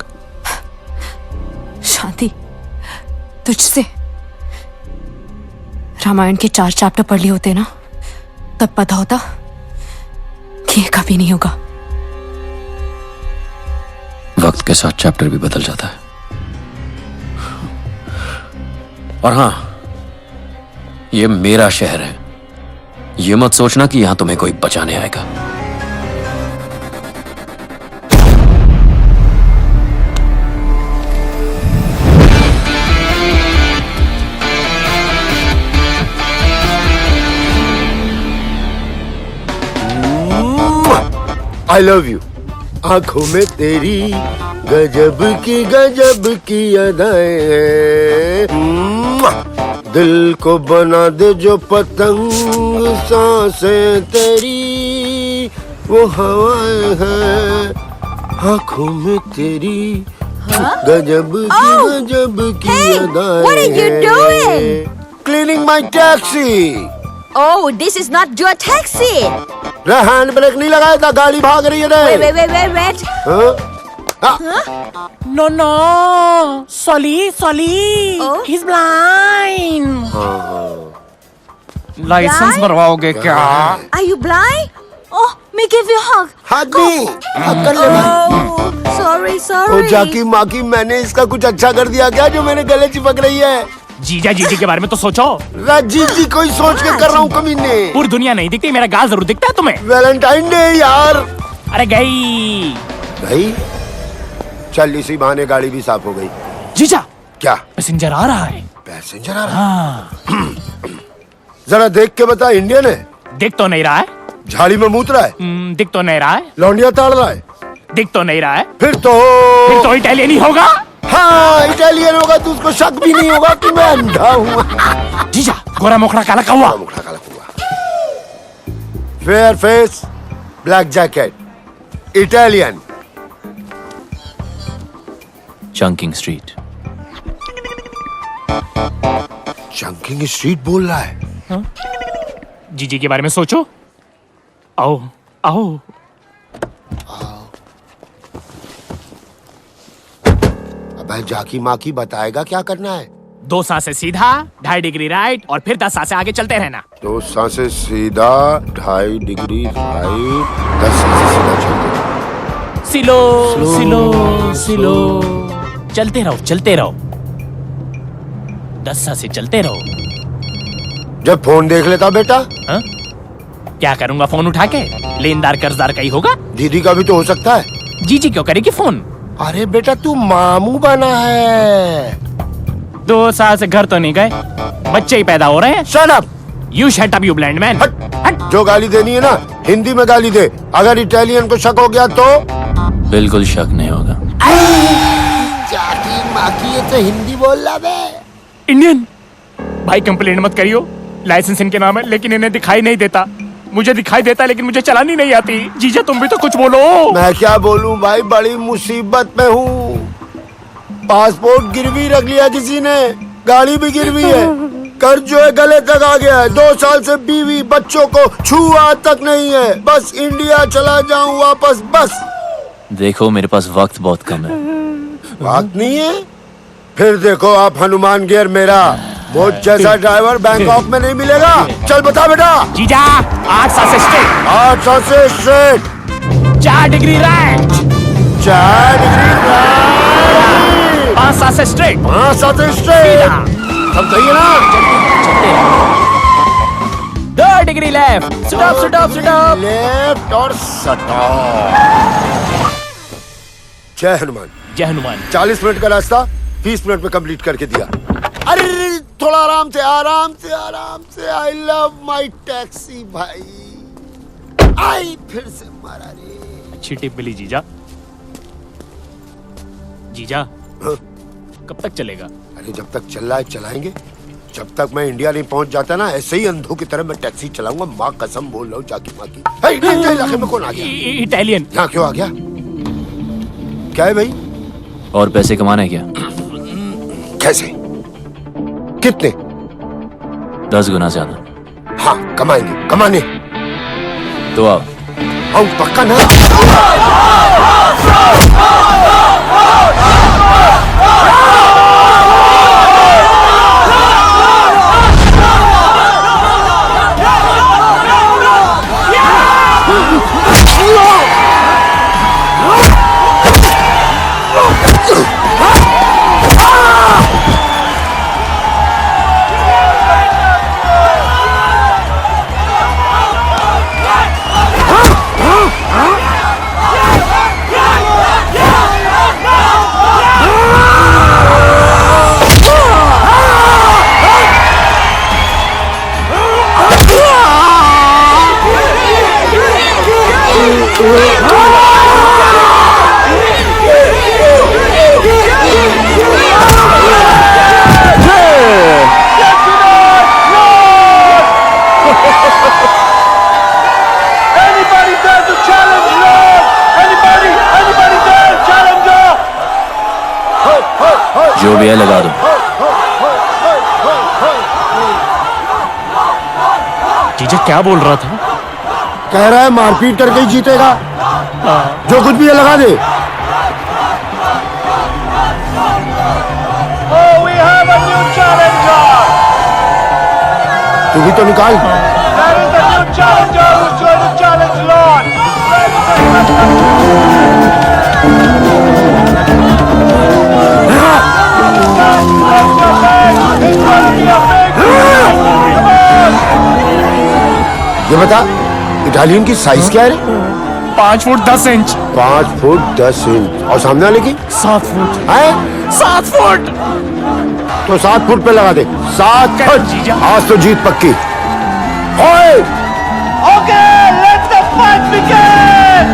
शादी तुझसे? रामायण के 4 चैप्टर पढ़ लिए होते ना, तब पता होता कि ये कभी नहीं होगा। वक्त के साथ चैप्टर भी बदल जाता है। और हां, ये मेरा शहर है। ये मत सोचना कि यहां तुम्हें कोई बचाने आएगा। I love you। आंखों में तेरी गजब की अदाएं हैं। दिल को बना दे जो पतंग, सांसें तेरी वो हवाएं हैं। आंखों में तेरी गजब की अदाएं हैं। What are you doing? Cleaning my taxi। Oh, this is not your taxi। Hand brake नहीं लगाया था, गाड़ी भाग रही है। Wait। No, Solly, he's blind। License भरवाओगे क्या? Are you blind? Oh, me give you a hug. Hug me. Hug कर ले भाई. Sorry, ओ sorry. जाकी माकी, मैंने इसका कुछ अच्छा कर दिया क्या जो मेरे गले चिपक रही है? जीजा जीजी के बारे में तो सोचो। जी कोई सोच के कर रहा हूँ कमीने। पूरी दुनिया नहीं दिखती, मेरा गाल जरूर दिखता है तुम्हें। वैलेंटाइन डे यार। अरे गई भाई चल, इसी बहाने गाड़ी भी साफ हो गई। जीजा क्या पैसेंजर आ रहा है? पैसेंजर आ रहा है? जरा देख के बता, इंडियन है? दिख तो नहीं रहा है। झाड़ी में मूत रहा है? दिख तो नहीं रहा है। लौंडिया ताड़ रहा है? दिख तो नहीं रहा है। फिर तो इटालियन ही होगा। हाँ इटालियन होगा तो उसको शक भी नहीं होगा कि मैं अंधा हूँ। जीजा गोरा मोखड़ा काला कौवा। Fair face, black jacket, Italian. Chunking street. Chunking street बोल रहा है? हाँ? जीजी के बारे में सोचो। आओ आओ। अबे जाकी माकी, बताएगा क्या करना है? 2 सांसें सीधा, 2.5 डिग्री राइट और फिर 10 सांसें आगे चलते रहना। 2 सांसें सीधा, 2.5 डिग्री राइट, 10 सांसें सीधा चलते रहना। स्लो चलते रहो 10 सांसें चलते रहो। जब फोन देख लेता बेटा? हा? क्या करूंगा फोन उठा के? लेनदार कर्जदार का ही होगा। दीदी का भी तो हो सकता है। जीजी क्यों करेगी फोन? अरे बेटा तू मामू बना है। 2 साल से घर तो नहीं गए, बच्चे ही पैदा हो रहे हैं। Shut up! You shut up, you blind man. हट। जो गाली देनी है ना हिंदी में गाली दे। अगर इटालियन को शक हो गया तो? बिल्कुल शक नहीं होगा। जाकी माकी, ये तो हिंदी बोल रहा बे। इंडियन भाई कंप्लेंट मत करियो, लाइसेंस इनके नाम है लेकिन इन्हें दिखाई नहीं देता। मुझे दिखाई देता लेकिन मुझे चलानी नहीं आती। जीजा तुम भी तो कुछ बोलो। मैं क्या बोलूं भाई, बड़ी मुसीबत में हूँ। पासपोर्ट गिरवी रख लिया किसी ने, गाड़ी भी गिरवी है, कर्ज जो है गले तक आ गया है। 2 साल से बीवी बच्चों को छुआ तक नहीं है। बस इंडिया चला जाऊं वापस बस। देखो मेरे पास वक्त बहुत कम है। वक्त नहीं है? फिर देखो आप हनुमान गियर मेरा, वो जैसा ड्राइवर बैंकॉक में नहीं मिलेगा। चल बता बेटा। जीजा 8 सांसें स्ट्रेट। 8 सांसें straight. 4 degree right. 4 degree right. 5 सांसें स्ट्रेट। 5 सांसें स्ट्रेट। सब सही है ना? 2 डिग्री लेफ्ट। स्टॉप। लेफ्ट और स्टॉप। जय हनुमान। जय हनुमान। 40 मिनट का रास्ता 20 मिनट में कंप्लीट करके दिया। अरे थोड़ा आराम से। आई लव माई टैक्सी भाई। आई फिर से मारा रे। अच्छी टिप मिली जीजा। कब तक चलेगा? अरे जब तक चल रहा है चलाएंगे। जब तक मैं इंडिया नहीं पहुंच जाता ना, ऐसे ही अंधों की तरह मैं टैक्सी चलाऊंगा। माँ कसम बोल रहा हूँ जाकी माकी। इलाके में कौन आ गया? इटालियन। यहाँ क्यों आ गया? क्या है भाई? और पैसे कमाना है क्या? कैसे? कितने? 10 गुना ज्यादा। हाँ कमाने। तो आओ। पक्का ना? जो भी है लगा दो। जीजा क्या बोल रहा था? कह रहा है मारपीट करके ही जीतेगा। जो कुछ भी है लगा दे। तू भी तो निकाल। There is a new challenger who's going to challenge Lord. ये बता, इटालियन की साइज क्या है रे? 5 फुट 10 इंच। 5 foot 10 inch. और सामने वाले की 7 फुट है। 7 फुट तो 7 फुट पे लगा दे। 7 फुट। आज तो जीत पक्की। ओए! Okay, let the fight begin.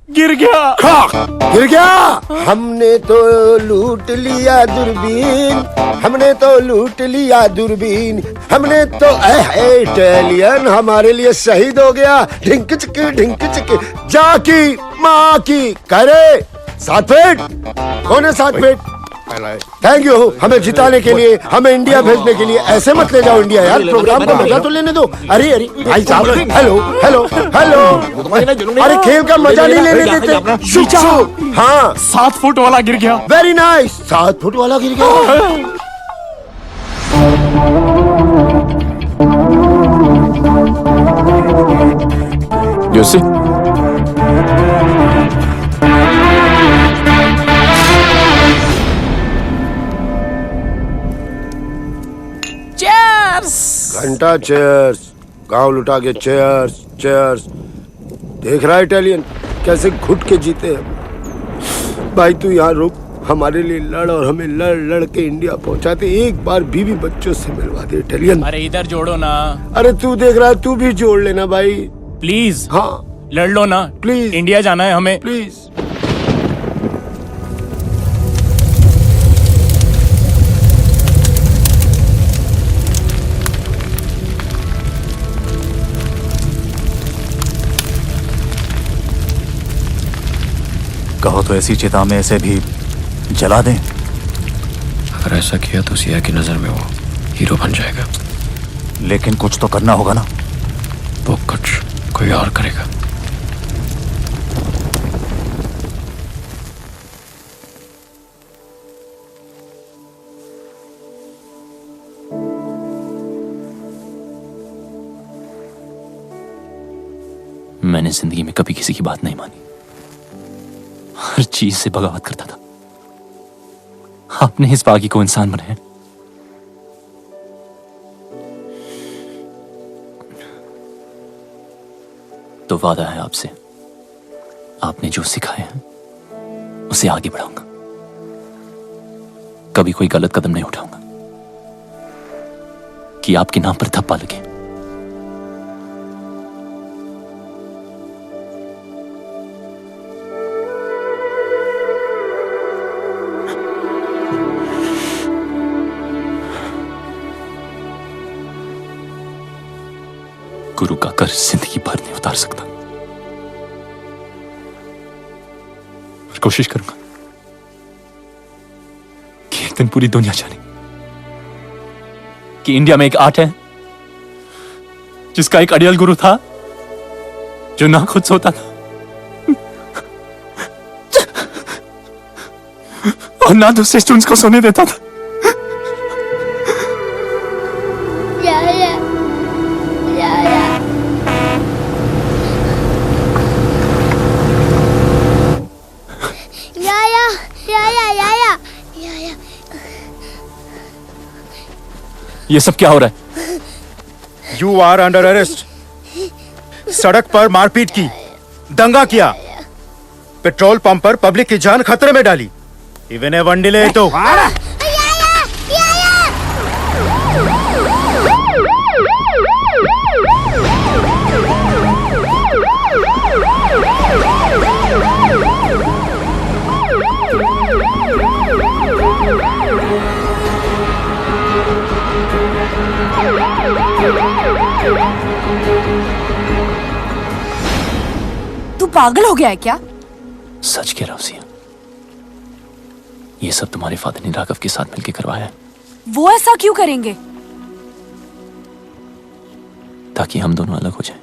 गिर गया। गिर गया। हमने तो लूट लिया दूरबीन, हमने तो लूट लिया दूरबीन, हमने तो इटालियन हमारे लिए शहीद हो गया। ढिंक चिकी जाकी माँ की करे। 7 फीट। कौन है 7 फीट? थैंक यू हमें जिताने के लिए, हमें इंडिया भेजने के लिए। ऐसे मत ले जाओ इंडिया यार, प्रोग्राम को मजा तो लेने दो। अरे अरे भाई साहब, हेलो हेलो हेलो। अरे खेल का मजा नहीं लेने देते। शुभ। हाँ 7 फुट वाला गिर गया। Very nice. 7 फुट वाला गिर गया। You see? घंटा चेयर्स, गांव लुटा के चेयर्स चेयर्स। देख रहा है इटालियन कैसे घुट के जीते हैं। भाई तू यहाँ रुक, हमारे लिए लड़ और हमें लड़ लड़ के इंडिया पहुंचाते। एक बार बीवी बच्चों से मिलवा दे इटालियन। अरे इधर जोड़ो ना। अरे तू देख रहा है, तू भी जोड़ लेना भाई प्लीज। हाँ लड़ लो ना प्लीज। इंडिया जाना है हमें प्लीज। कहो तो ऐसी चिता में ऐसे भी जला दें। अगर ऐसा किया तो सिया की नजर में वो हीरो बन जाएगा। लेकिन कुछ तो करना होगा ना। वो कुछ कोई और करेगा। मैंने जिंदगी में कभी किसी की बात नहीं मानी, हर चीज से बगावत करता था। आपने इस बागी को इंसान बनाया। तो वादा है आपसे, आपने जो सिखाया है उसे आगे बढ़ाऊंगा। कभी कोई गलत कदम नहीं उठाऊंगा कि आपके नाम पर धब्बा लगे। गुरु का कर्ज जिंदगी भर नहीं उतार सकता, पर कोशिश करूंगा कि एक दिन पूरी दुनिया जाने कि इंडिया में एक आर्ट है जिसका एक अड़ियल गुरु था जो ना खुद सोता था और ना दूसरे स्टूडेंट्स को सोने देता था। ये सब क्या हो रहा है? You are under arrest. सड़क पर मारपीट की, दंगा किया, पेट्रोल पंप पर पब्लिक की जान खतरे में डाली। इवन ए वन डिले तो तू पागल हो गया है क्या? सच कह रहा हूं सिया, ये सब तुम्हारे फादर ने राघव के साथ मिलकर करवाया है। वो ऐसा क्यों करेंगे? ताकि हम दोनों अलग हो जाएं।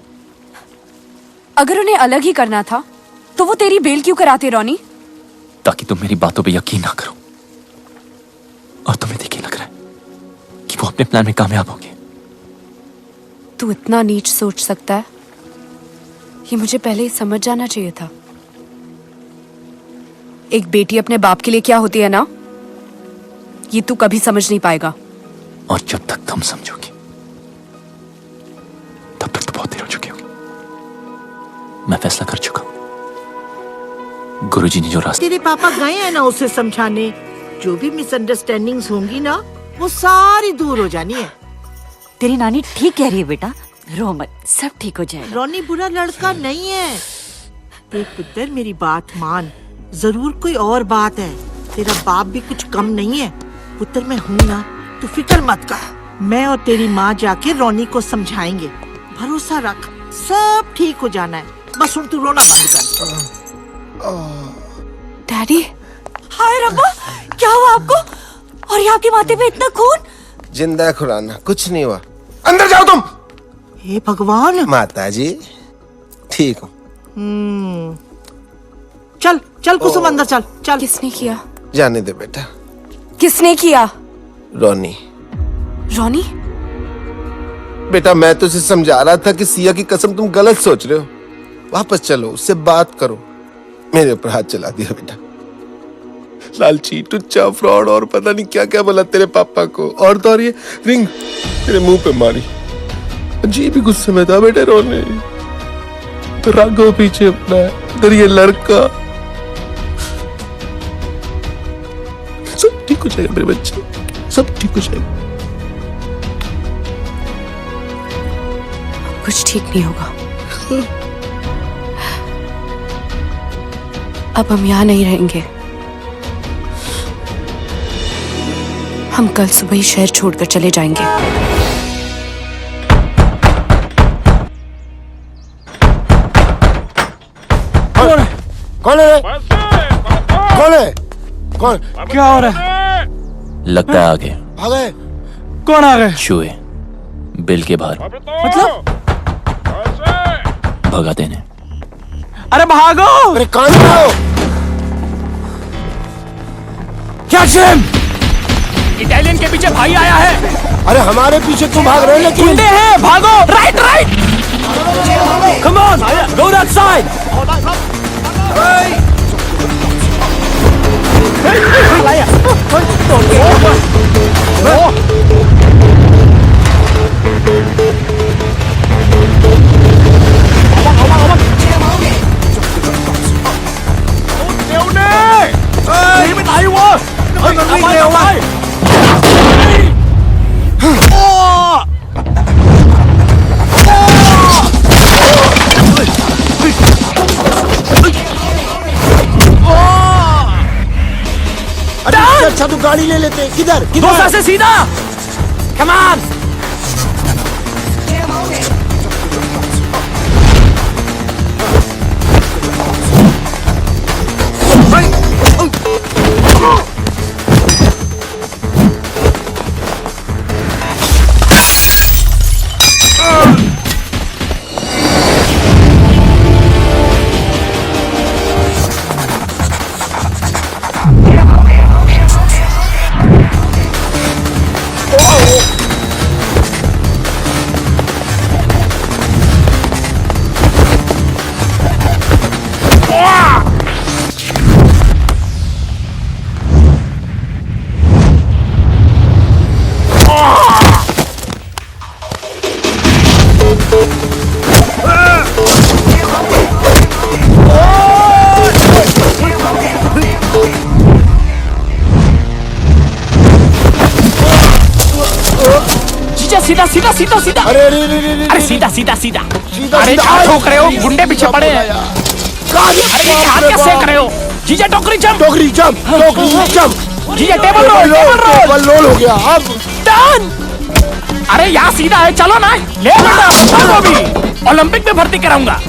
अगर उन्हें अलग ही करना था तो वो तेरी बेल क्यों कराते रोनी? ताकि तुम मेरी बातों पे यकीन ना करो। और तुम्हें देखिए लग रहा है कि वो अपने प्लान में कामयाब हो गए। तू इतना नीच सोच सकता है, ये मुझे पहले ही समझ जाना चाहिए था। एक बेटी अपने बाप के लिए क्या होती है ना, ये तू कभी समझ नहीं पाएगा। और जब तक तुम समझोगी तब तक तो बहुत देर हो चुकी होगी। मैं फैसला कर चुका हूं। गुरुजी ने जो रास्ता तेरे पापा गए हैं ना उसे समझाने, जो भी मिसअंडरस्टैंडिंग्स होंगी ना वो सारी दूर हो जानी है। तेरी नानी ठीक कह रही है बेटा, रो मत, सब ठीक हो जाएगा। रोनी बुरा लड़का नहीं है। देख पुत्र मेरी बात मान, जरूर कोई और बात है। तेरा बाप भी कुछ कम नहीं है। पुत्र मैं हूँ ना, तू फिक्र मत कर। मैं और तेरी माँ जाके रोनी को समझाएंगे। भरोसा रख, सब ठीक हो जाना है। बस उन तू रोना बंद कर। डैडी, हाय रब्बा, क्या हुआ आपको? और यहाँ के माथे पे इतना खून? जिंदा खुराना, कुछ नहीं हुआ। अंदर जाओ तुम। हे भगवान। माता जी ठीक हूँ। चल चल कुसुम अंदर चल चल। किसने किया? जाने दे बेटा। किसने किया? रोनी। रोनी? बेटा मैं तुझे समझा रहा था कि सिया की कसम तुम गलत सोच रहे हो। वापस चलो, उससे बात करो। मेरे ऊपर हाथ चला दिया बेटा। लालची, टुच्चा, फ्रॉड और पता नहीं क्या क्या बोला तेरे पापा को। और तो और ये रिंग तेरे मुंह पे मारी। अजीब ही गुस्से में था बेटे रोने। तो राघव पीछे अपना है, इधर ये लड़का। सब ठीक हो जाएगा मेरे बच्चे, सब ठीक हो जाएगा। कुछ ठीक नहीं होगा। अब हम यहाँ नहीं रहेंगे। हम कल सुबह ही शहर छोड़कर चले जाएंगे। कौन है? कौन है? कौन? क्या हो रहा है? लगता है आगे। आ गए? कौन आ गए? चूहे बिल के बाहर। मतलब? भगा देने। अरे भागो! अरे कौन है? क्या जिम? इटालियन के पीछे भाई आया है। अरे हमारे पीछे क्यों भाग रहे हैं? लेकिन गुंडे हैं, भागो! Right right! Come on, go that side. अच्छा तू गाड़ी ले लेते। किधर? किधर? से सीधा। Come on. सीधा सीधा सीधा सीधा। अरे सीधा सीधा सीधा। अरे क्या ठोक रहे हो? गुंडे पीछे पड़े हैं। अरे ये हाथ क्या सेक रहे हो? जीजा टोकरी जंप। टोकरी जंप। टोकरी जंप। जीजा टेबल रोल। टेबल रोल हो गया। अब डन। अरे यहाँ सीधा है, चलो ना। ले बेटा भी ओलंपिक में भर्ती कराऊंगा।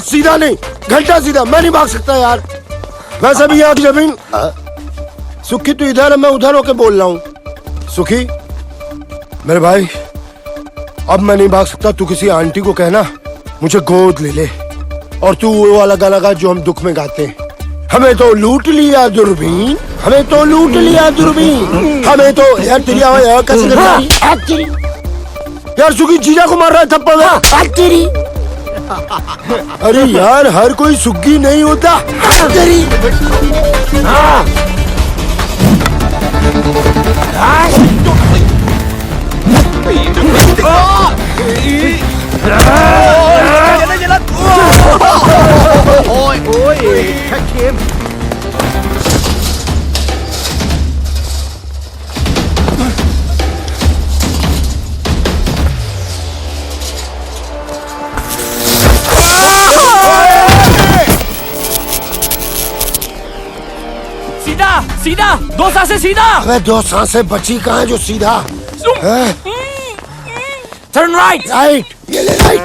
सीधा नहीं, घंटा सीधा। मैं नहीं भाग सकता यार। वैसे भी यहाँ की जमीन। सुखी तू इधर है, मैं उधर होके बोल रहा हूँ। सुखी मेरे भाई, अब मैं नहीं भाग सकता। तू किसी आंटी को कहना मुझे गोद ले ले, और तू वो वाला गाना गा जो हम दुख में गाते हैं। हमें तो लूट लिया दूरबीन, हमें तो लूट लिया दूरबीन, हमें तो यार तेरी आवाज यार कैसे कर रही है? यार सुखी जीजा को मार रहा है थप्पड़ में। तेरी अरे यार हर कोई सुग्गी नहीं होता। तेरी सीधा सीधा, 2 सांसें सीधा। अबे 2 सांसें बची कहाँ है जो सीधा? Turn right. राइट, ये ले right.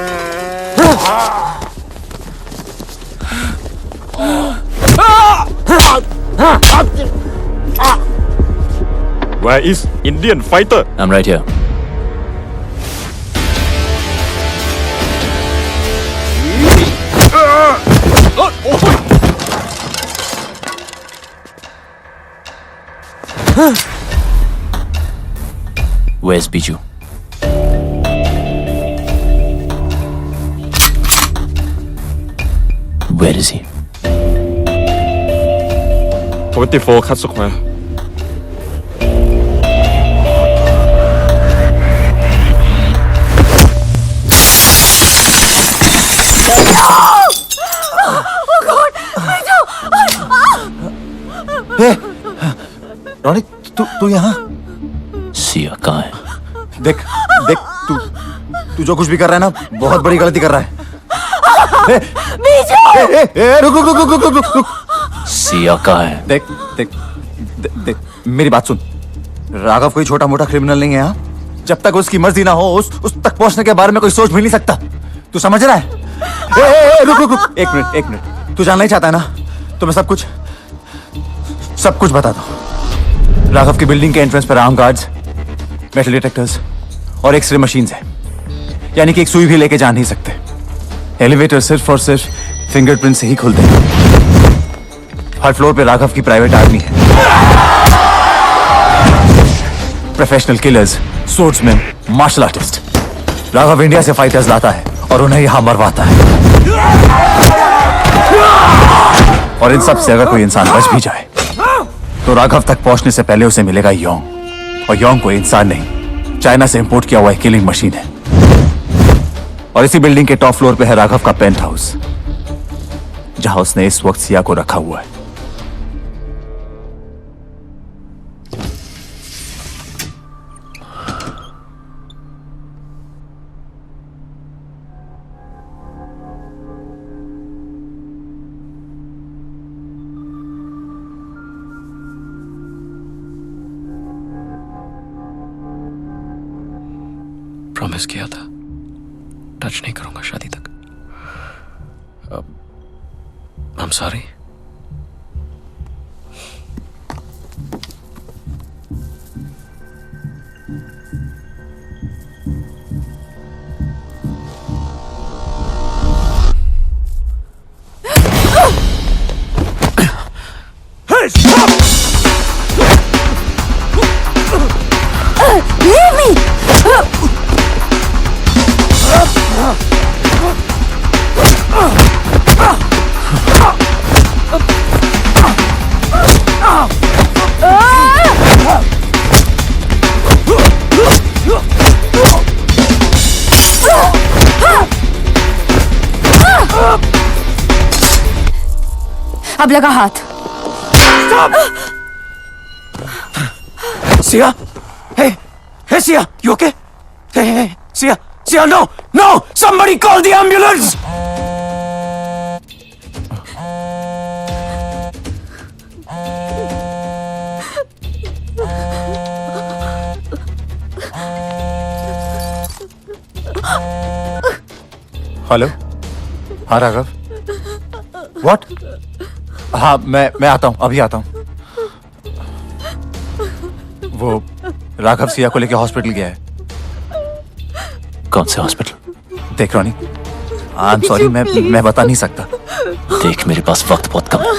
Where is Indian fighter? I'm right here. Where's Biju? Where is he? 24 cut square. Ronnie तू यहाँ? सिया कहाँ है? देख देख, तू जो कुछ भी कर रहा है ना, बहुत बड़ी गलती कर रहा है। रुक रुक रुक रुक रुक रुक। सिया कहाँ है? देख देख देख, मेरी बात सुन। राघव कोई छोटा मोटा क्रिमिनल नहीं है यहाँ। जब तक उसकी मर्जी ना हो, उस तक पहुंचने के बारे में कोई सोच भी नहीं सकता। तू समझ रहा है? रुक रुक रुक, एक मिनट। तू जानना ही चाहता है ना, तो मैं सब कुछ बता दो। राघव की बिल्डिंग के एंट्रेंस पर आर्म गार्ड्स, मेटल डिटेक्टर्स और एक्सरे मशीन्स हैं। यानी कि एक सुई भी लेके जा नहीं सकते। एलिवेटर सिर्फ और सिर्फ फिंगरप्रिंट से ही खुलते हैं। हर फ्लोर पे राघव की प्राइवेट आर्मी है। Professional killers, swordsman, martial artist. Raghav India से फाइटर्स लाता है और उन्हें यहां मरवाता है। और इन सब से अगर कोई इंसान बच भी जाए तो राघव तक पहुंचने से पहले उसे मिलेगा योंग। और योंग कोई इंसान नहीं, चाइना से इंपोर्ट किया हुआ एक किलिंग मशीन है। और इसी बिल्डिंग के टॉप फ्लोर पे है राघव का पेंट हाउस, जहां उसने इस वक्त सिया को रखा हुआ है। प्रॉमिस किया था टच नहीं करूंगा शादी तक। आई एम सॉरी। Leave me! अब लगा हाथ। Siya, hey Sia, you okay? Hey, Sia, no, somebody call the ambulance! Hello, हाँ राघव, व्हाट? हाँ मैं आता हूँ, अभी आता हूँ। वो राघव सिया को लेके हॉस्पिटल गया है। कौन से हॉस्पिटल? देख रॉनी, आई एम सॉरी, मैं बता नहीं सकता। देख मेरे पास वक्त बहुत कम है।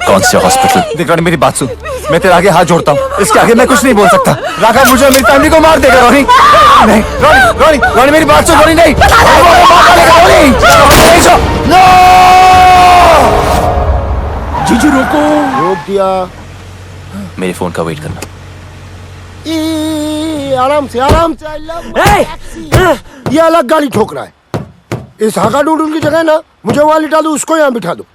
कौन से हॉस्पिटल? देख रॉनी मेरी बात सुन, मैं तेरे आगे हाथ जोड़ता हूँ, इसके आगे मैं कुछ नहीं बोल सकता। राघव मुझे मेरी फैमिली को मार देगा। रॉनी नहीं, रॉनी मेरी बात सुन। रॉनी नहीं, जीजू रोको। रोक दिया। मेरे फोन का वेट करना। आराम से I love my taxi। ये अलग गाड़ी ठोक रहा है। इस हाका डूडूल की जगह ना मुझे वहां लिटा दो, उसको यहाँ बिठा दो।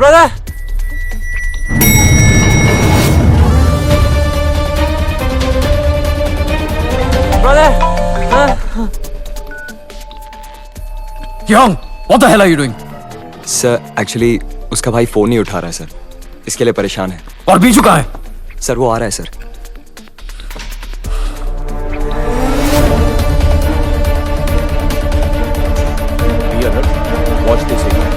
Brother! Brother! Kyung, what the hell are you doing? Sir actually उसका भाई फोन नहीं उठा रहा है सर, इसके लिए परेशान है। और बीजू कहाँ है? सर वो आ रहा है sir. Watch this area.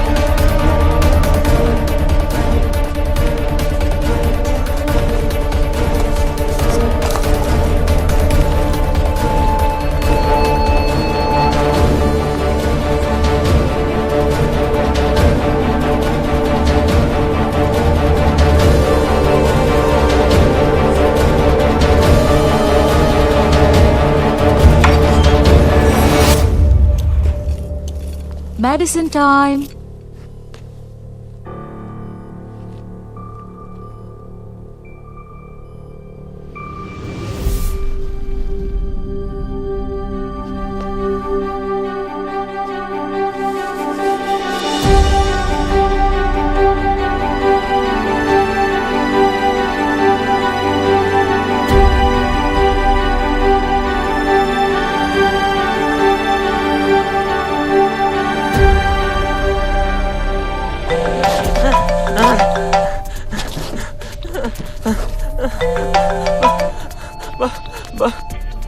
Medicine time.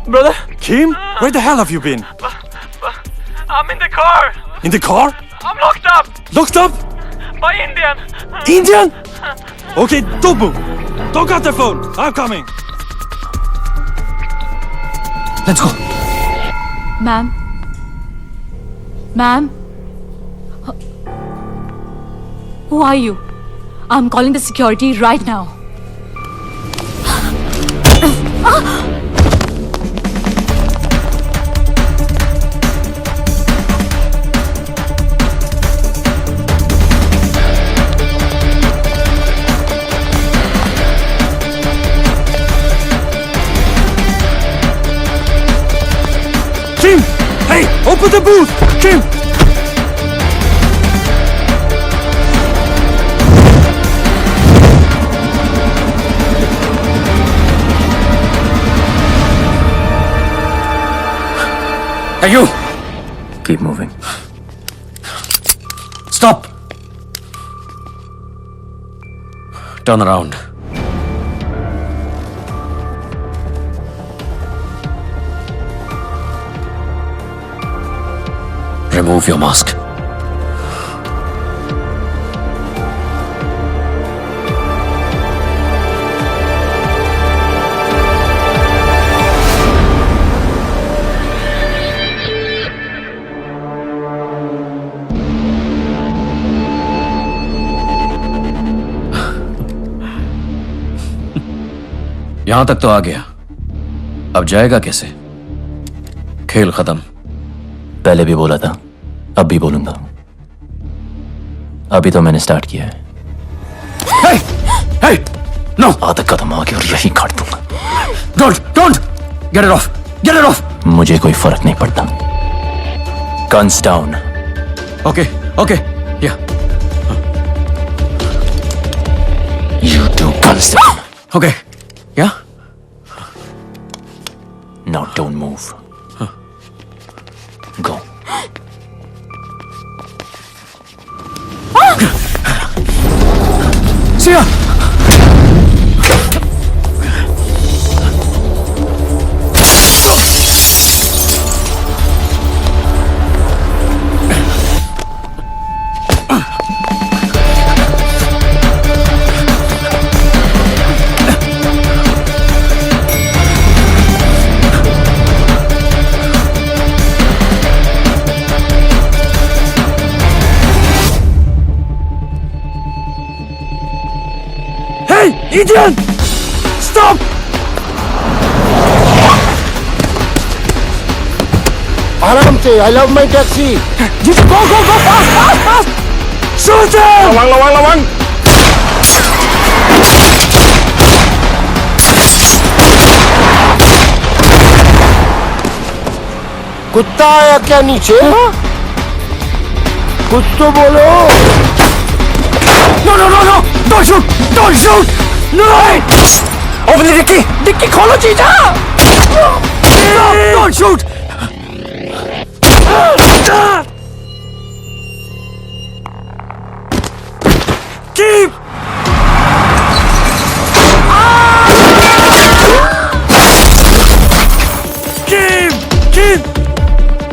Brother? Kim, where the hell have you been? I'm in the car. In the car? I'm locked up Locked up? by Indian. Indian? Okay, don't move. Don't cut the phone. I'm coming. Let's go. Ma'am? Ma'am? Who are you? I'm calling the security right now. Kim! Hey, open the booth! Kim! Hey, you! Keep moving. Stop! Turn around. Remove your mask. यहां तक तो आ गया, अब जाएगा कैसे? खेल खत्म। पहले भी बोला था, अब भी बोलूंगा। अभी तो मैंने स्टार्ट किया है। Hey! No! आधा कदम आगे और यही काट दूंगा। Don't! Get it off! मुझे कोई फर्क नहीं पड़ता। Guns down. Okay. Yeah. You two guns down. Okay. Yeah? Now don't move. Go. Sia! Idiot! Stop! आराम से। I love my taxi. Just go! Fast! Shoot him!ระวัง कुत्ता आया क्या नीचे? कुछ तो बोलो। No! Don't shoot! No! Open the dicky खोलो जीजा! Don't shoot! Keep!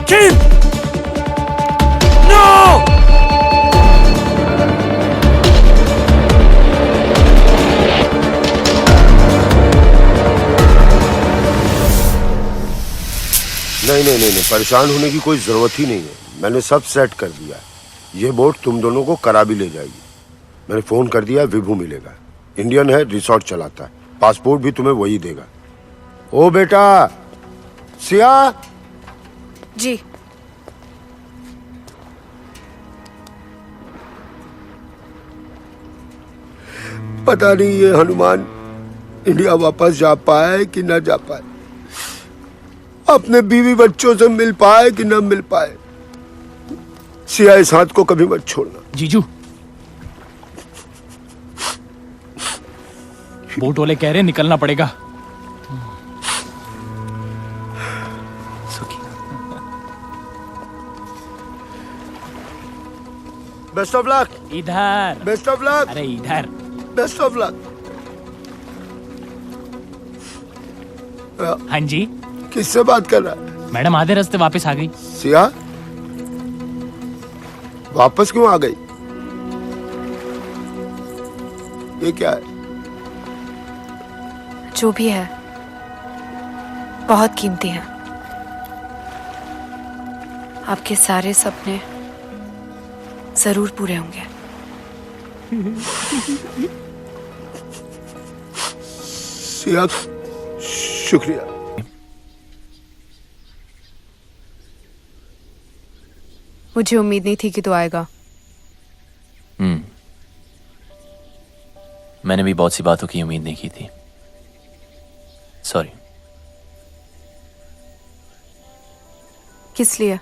Keep! No! नहीं, परेशान होने की कोई जरूरत ही नहीं है। मैंने सब सेट कर दिया। ये बोट तुम दोनों को करा भी ले जाएगी। मैंने फोन कर दिया, विभू मिलेगा। इंडियन है, रिसोर्ट चलाता है। पासपोर्ट भी तुम्हें वही देगा। ओ बेटा सिया। जी। पता नहीं ये हनुमान इंडिया वापस जा पाए कि ना जा पाए, अपने बीवी बच्चों से मिल पाए कि ना मिल पाए। सिया इस हाथ को कभी मत छोड़ना। जीजू, बोट वाले कह रहे निकलना पड़ेगा। Best of luck. इधर। Best of luck. अरे इधर। Best of luck. हाँ जी। किससे बात कर रहा है? मैडम आधे रास्ते वापस आ गई। सिया वापस क्यों आ गई? ये क्या है? जो भी है बहुत कीमती है। आपके सारे सपने जरूर पूरे होंगे। सिया शुक्रिया। मुझे उम्मीद नहीं थी कि तू आएगा। मैंने भी बहुत सी बातों की उम्मीद नहीं की थी। सॉरी। किस लिए?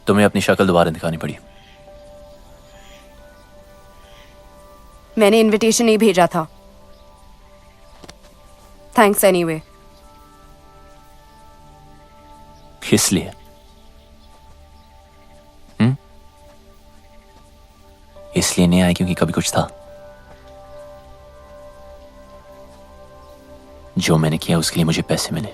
तुम्हें अपनी शक्ल दोबारा दिखानी पड़ी। मैंने इनविटेशन नहीं भेजा था। Thanks anyway. किस लिए? इसलिए नहीं आया क्योंकि कभी कुछ था। जो मैंने किया उसके लिए मुझे पैसे मिले।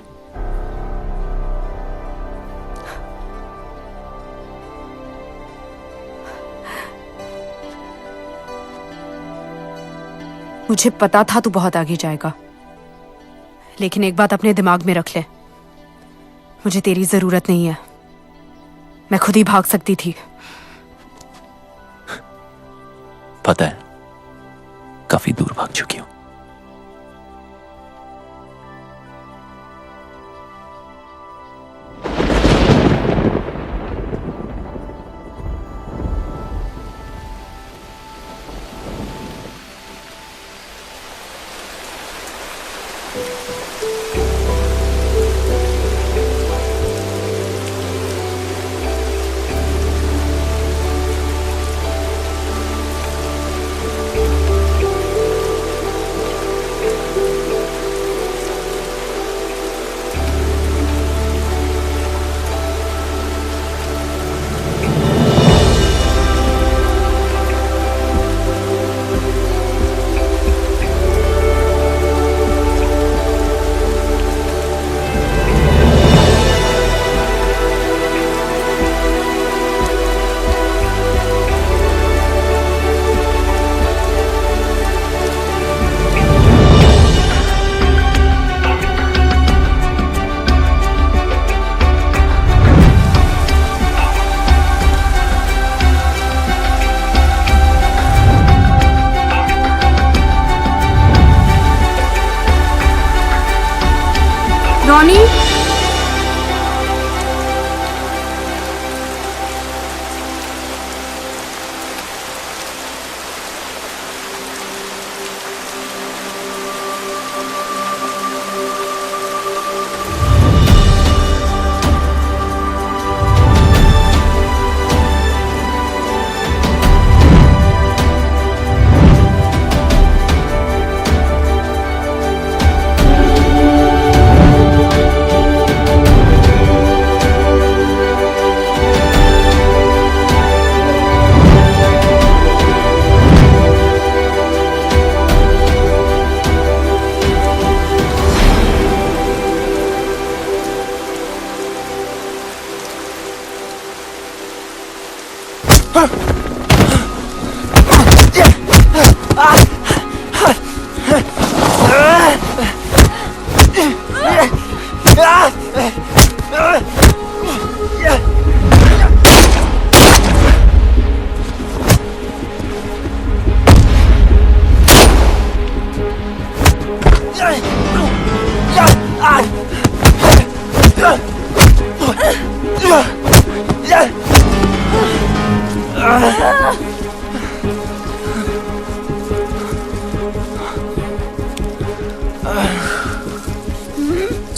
मुझे पता था तू बहुत आगे जाएगा, लेकिन एक बात अपने दिमाग में रख ले, मुझे तेरी जरूरत नहीं है। मैं खुद ही भाग सकती थी। पता है, काफी दूर भाग चुकी हूं। रॉनी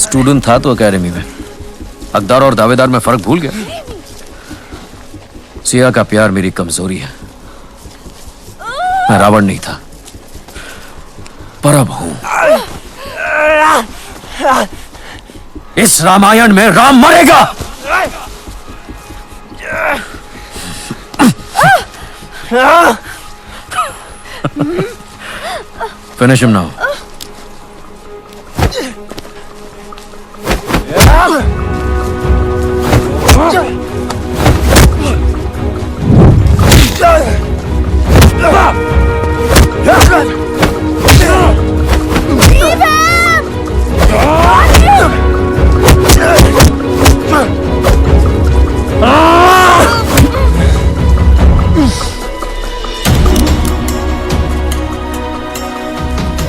स्टूडेंट था तो एकेडमी में, हकदार और दावेदार में फर्क भूल गया। सिया का प्यार मेरी कमजोरी है। मैं रावण नहीं था, पर अब हूं। इस रामायण में राम मरेगा। Finish him now.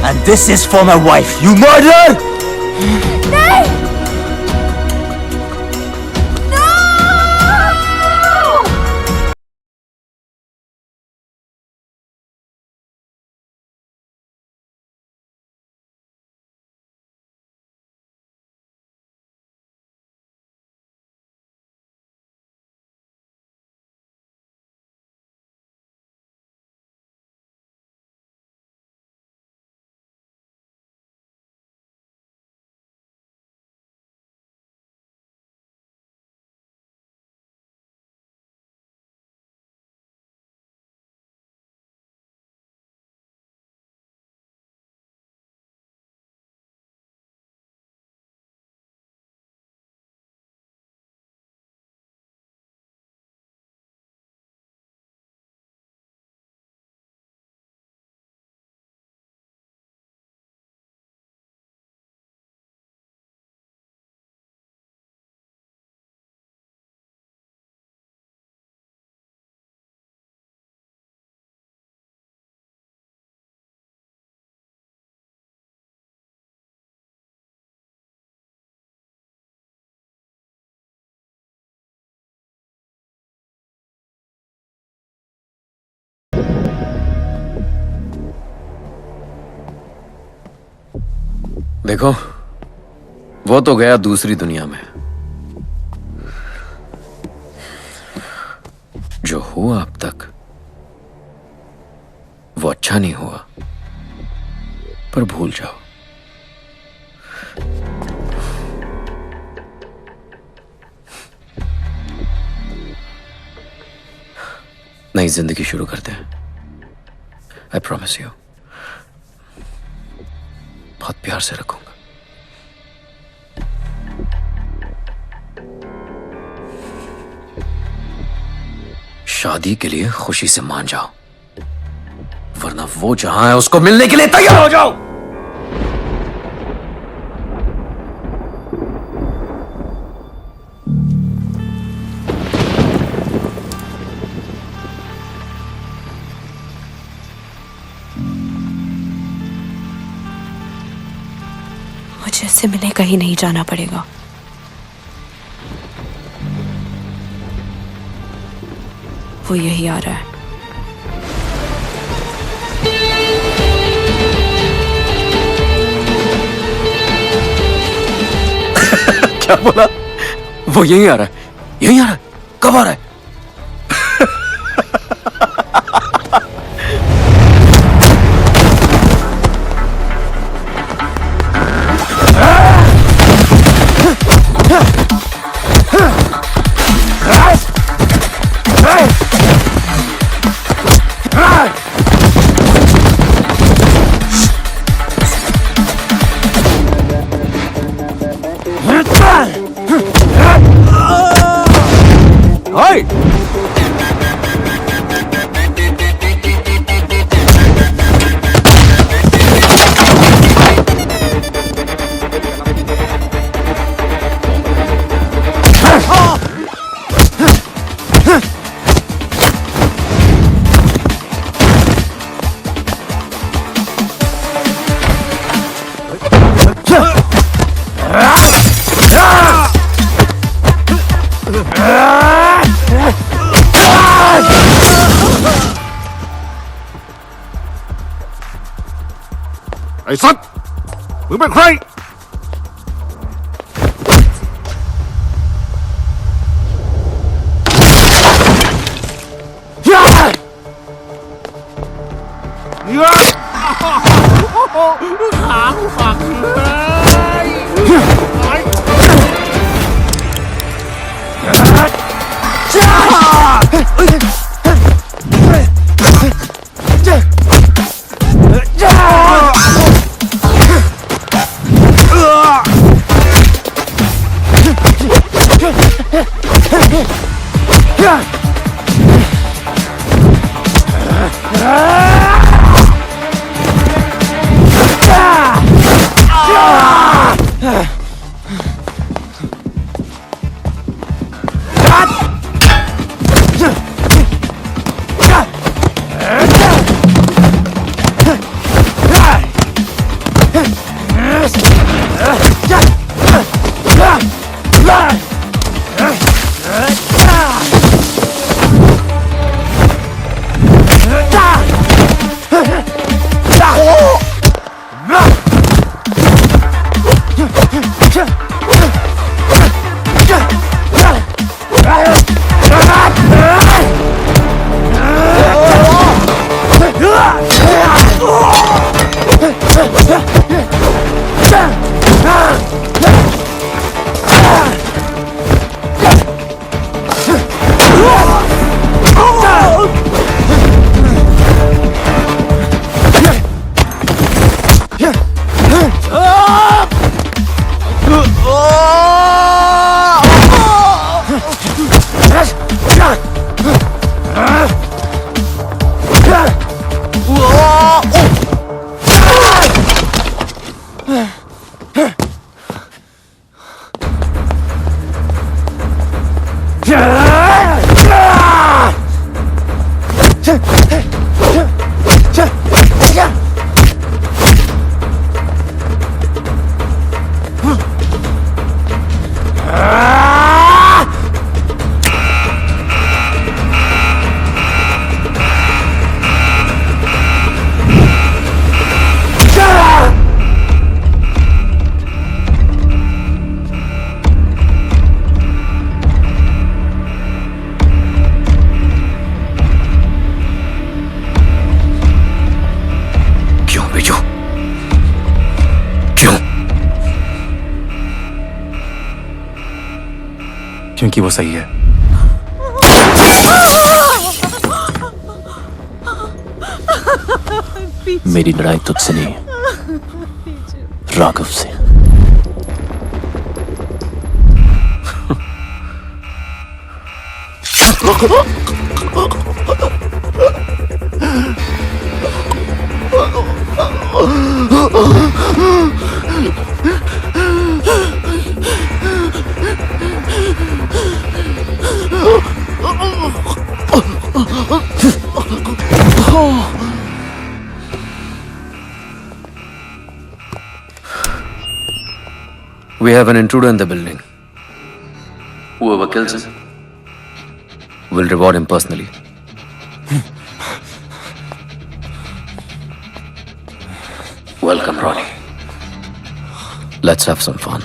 And this is for my wife, you murderer! देखो, वो तो गया दूसरी दुनिया में। जो हुआ अब तक वो अच्छा नहीं हुआ, पर भूल जाओ। नई जिंदगी शुरू करते हैं। आई प्रॉमिस यू, बहुत प्यार से रखूंगा। शादी के लिए खुशी से मान जाओ, वरना वो जहां है उसको मिलने के लिए तैयार हो जाओ। मुझे इससे मिलने कहीं नहीं जाना पड़ेगा। वो यही आ रहा है। क्या बोला? वो यही आ रहा है? यही आ रहा है? कब आ रहा है?ไอ้สัตว์มึงเป็นใครขาฝักक्योंकि वो सही है। मेरी लड़ाई तुझसे नहीं, राघव से। We have an intruder in the building. Whoever kills him will reward him personally. Welcome, Ronnie. Let's have some fun.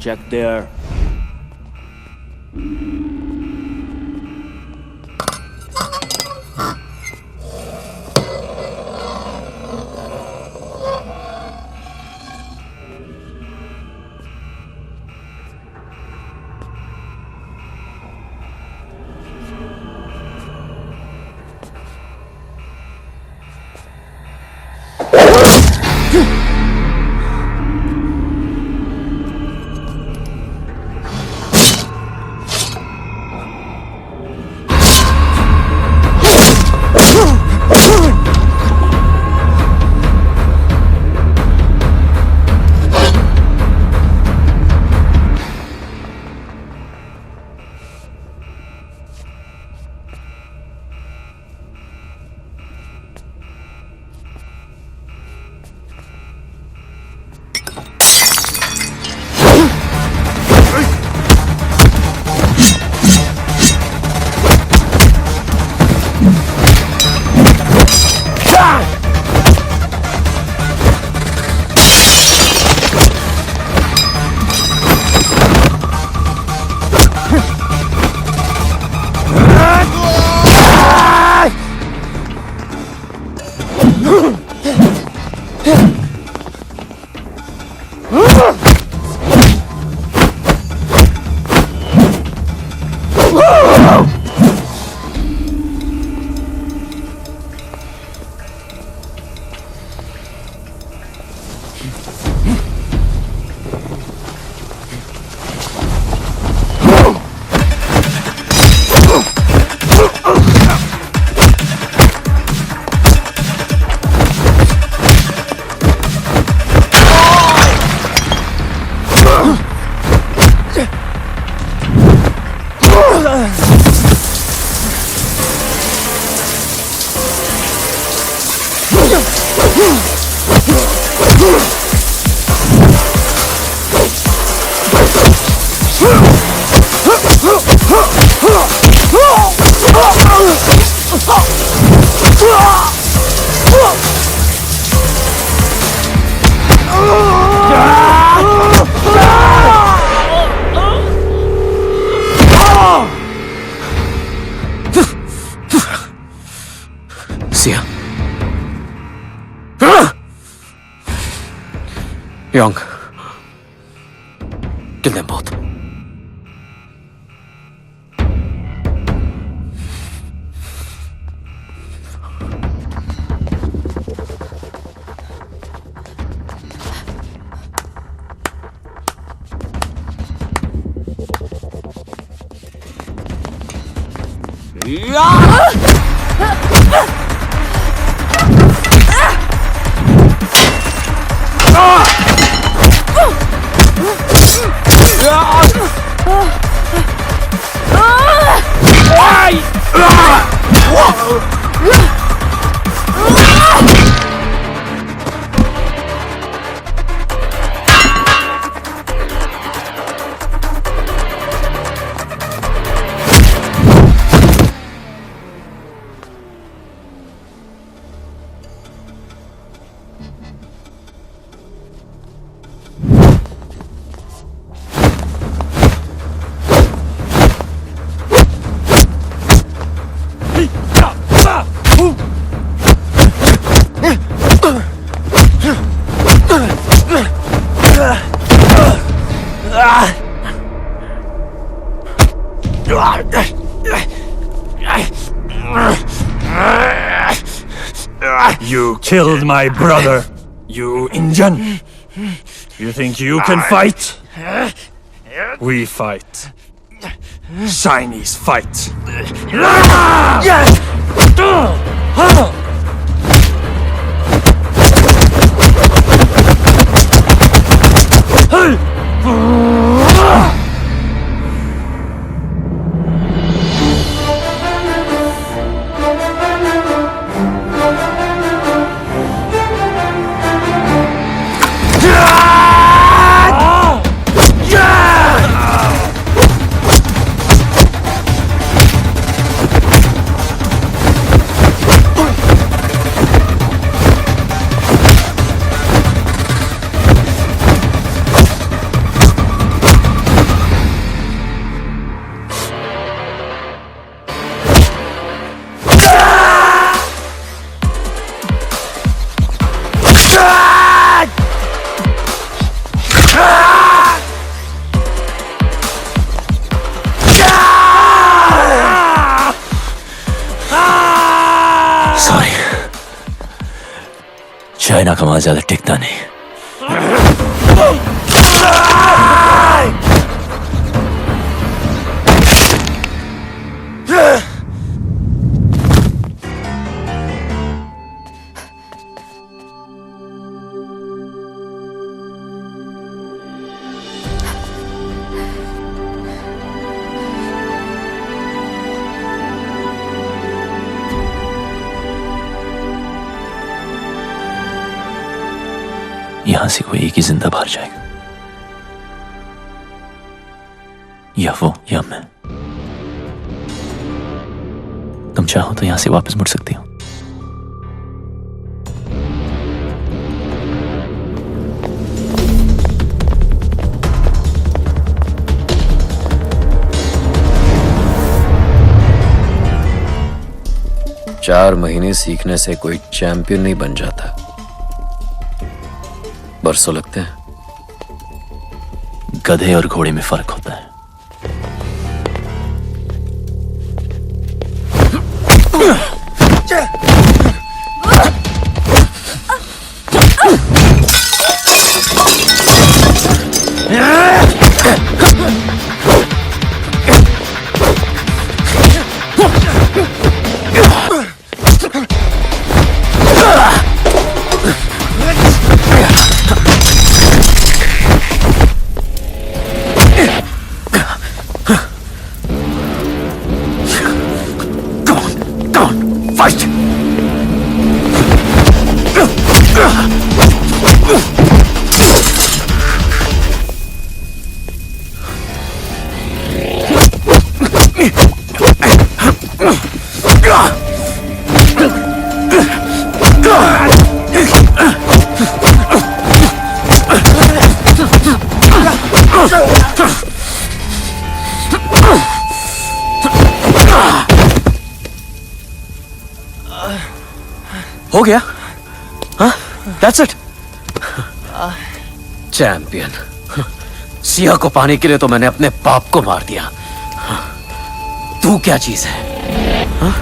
Check there. Sia. Young. Kill them both. You killed my brother, you Indian. You think you can fight? We fight. Chinese fight. China का माल ज्यादा टिकता नहीं। यहां से कोई एक ही जिंदा बाहर जाएगा, या वो या मैं। तुम चाहो तो यहां से वापस मुड़ सकती हो। चार महीने सीखने से कोई चैंपियन नहीं बन जाता, बरसों लगते हैं। गधे और घोड़े में फर्क होता है। हो गया? हाँ? That's it? चैंपियन। सिया को पाने के लिए तो मैंने अपने बाप को मार दिया। तू क्या चीज है? हाँ?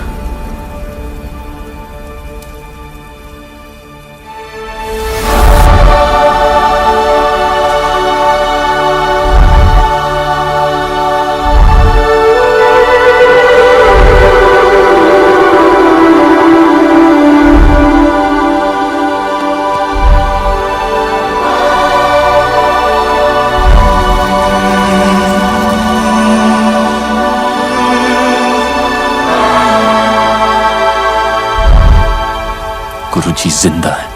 गुरुजी जिंदा है,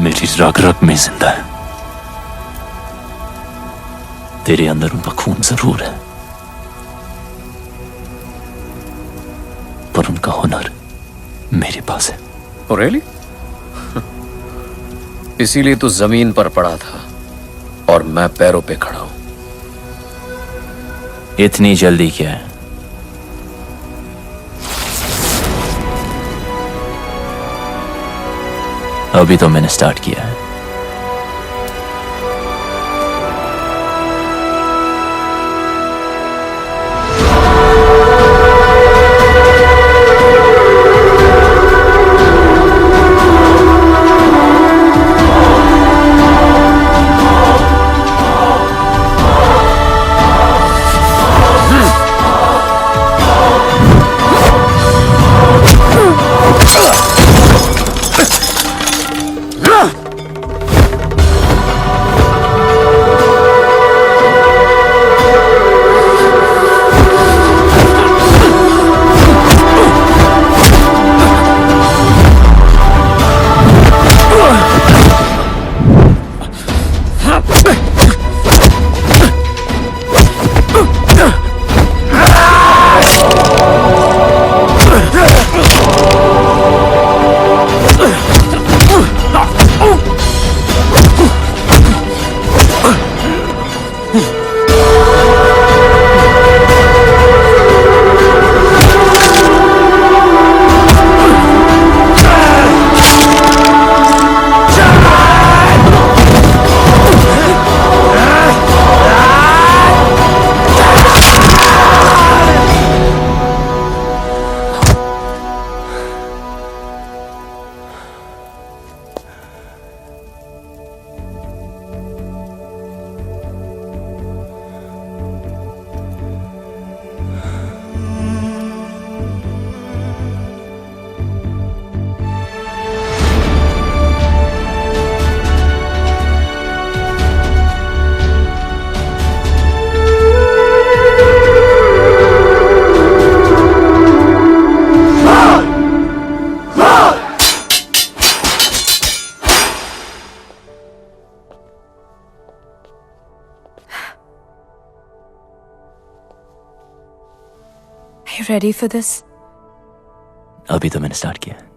मेरी रग रग में जिंदा है। तेरे अंदर उनका खून जरूर है, पर उनका हुनर मेरे पास है। Oh, really? इसीलिए तू जमीन पर पड़ा था और मैं पैरों पे खड़ा हूं। इतनी जल्दी क्या है? अभी तो मैंने स्टार्ट किया है। ready for this? अभी तो मैंने स्टार्ट किया है।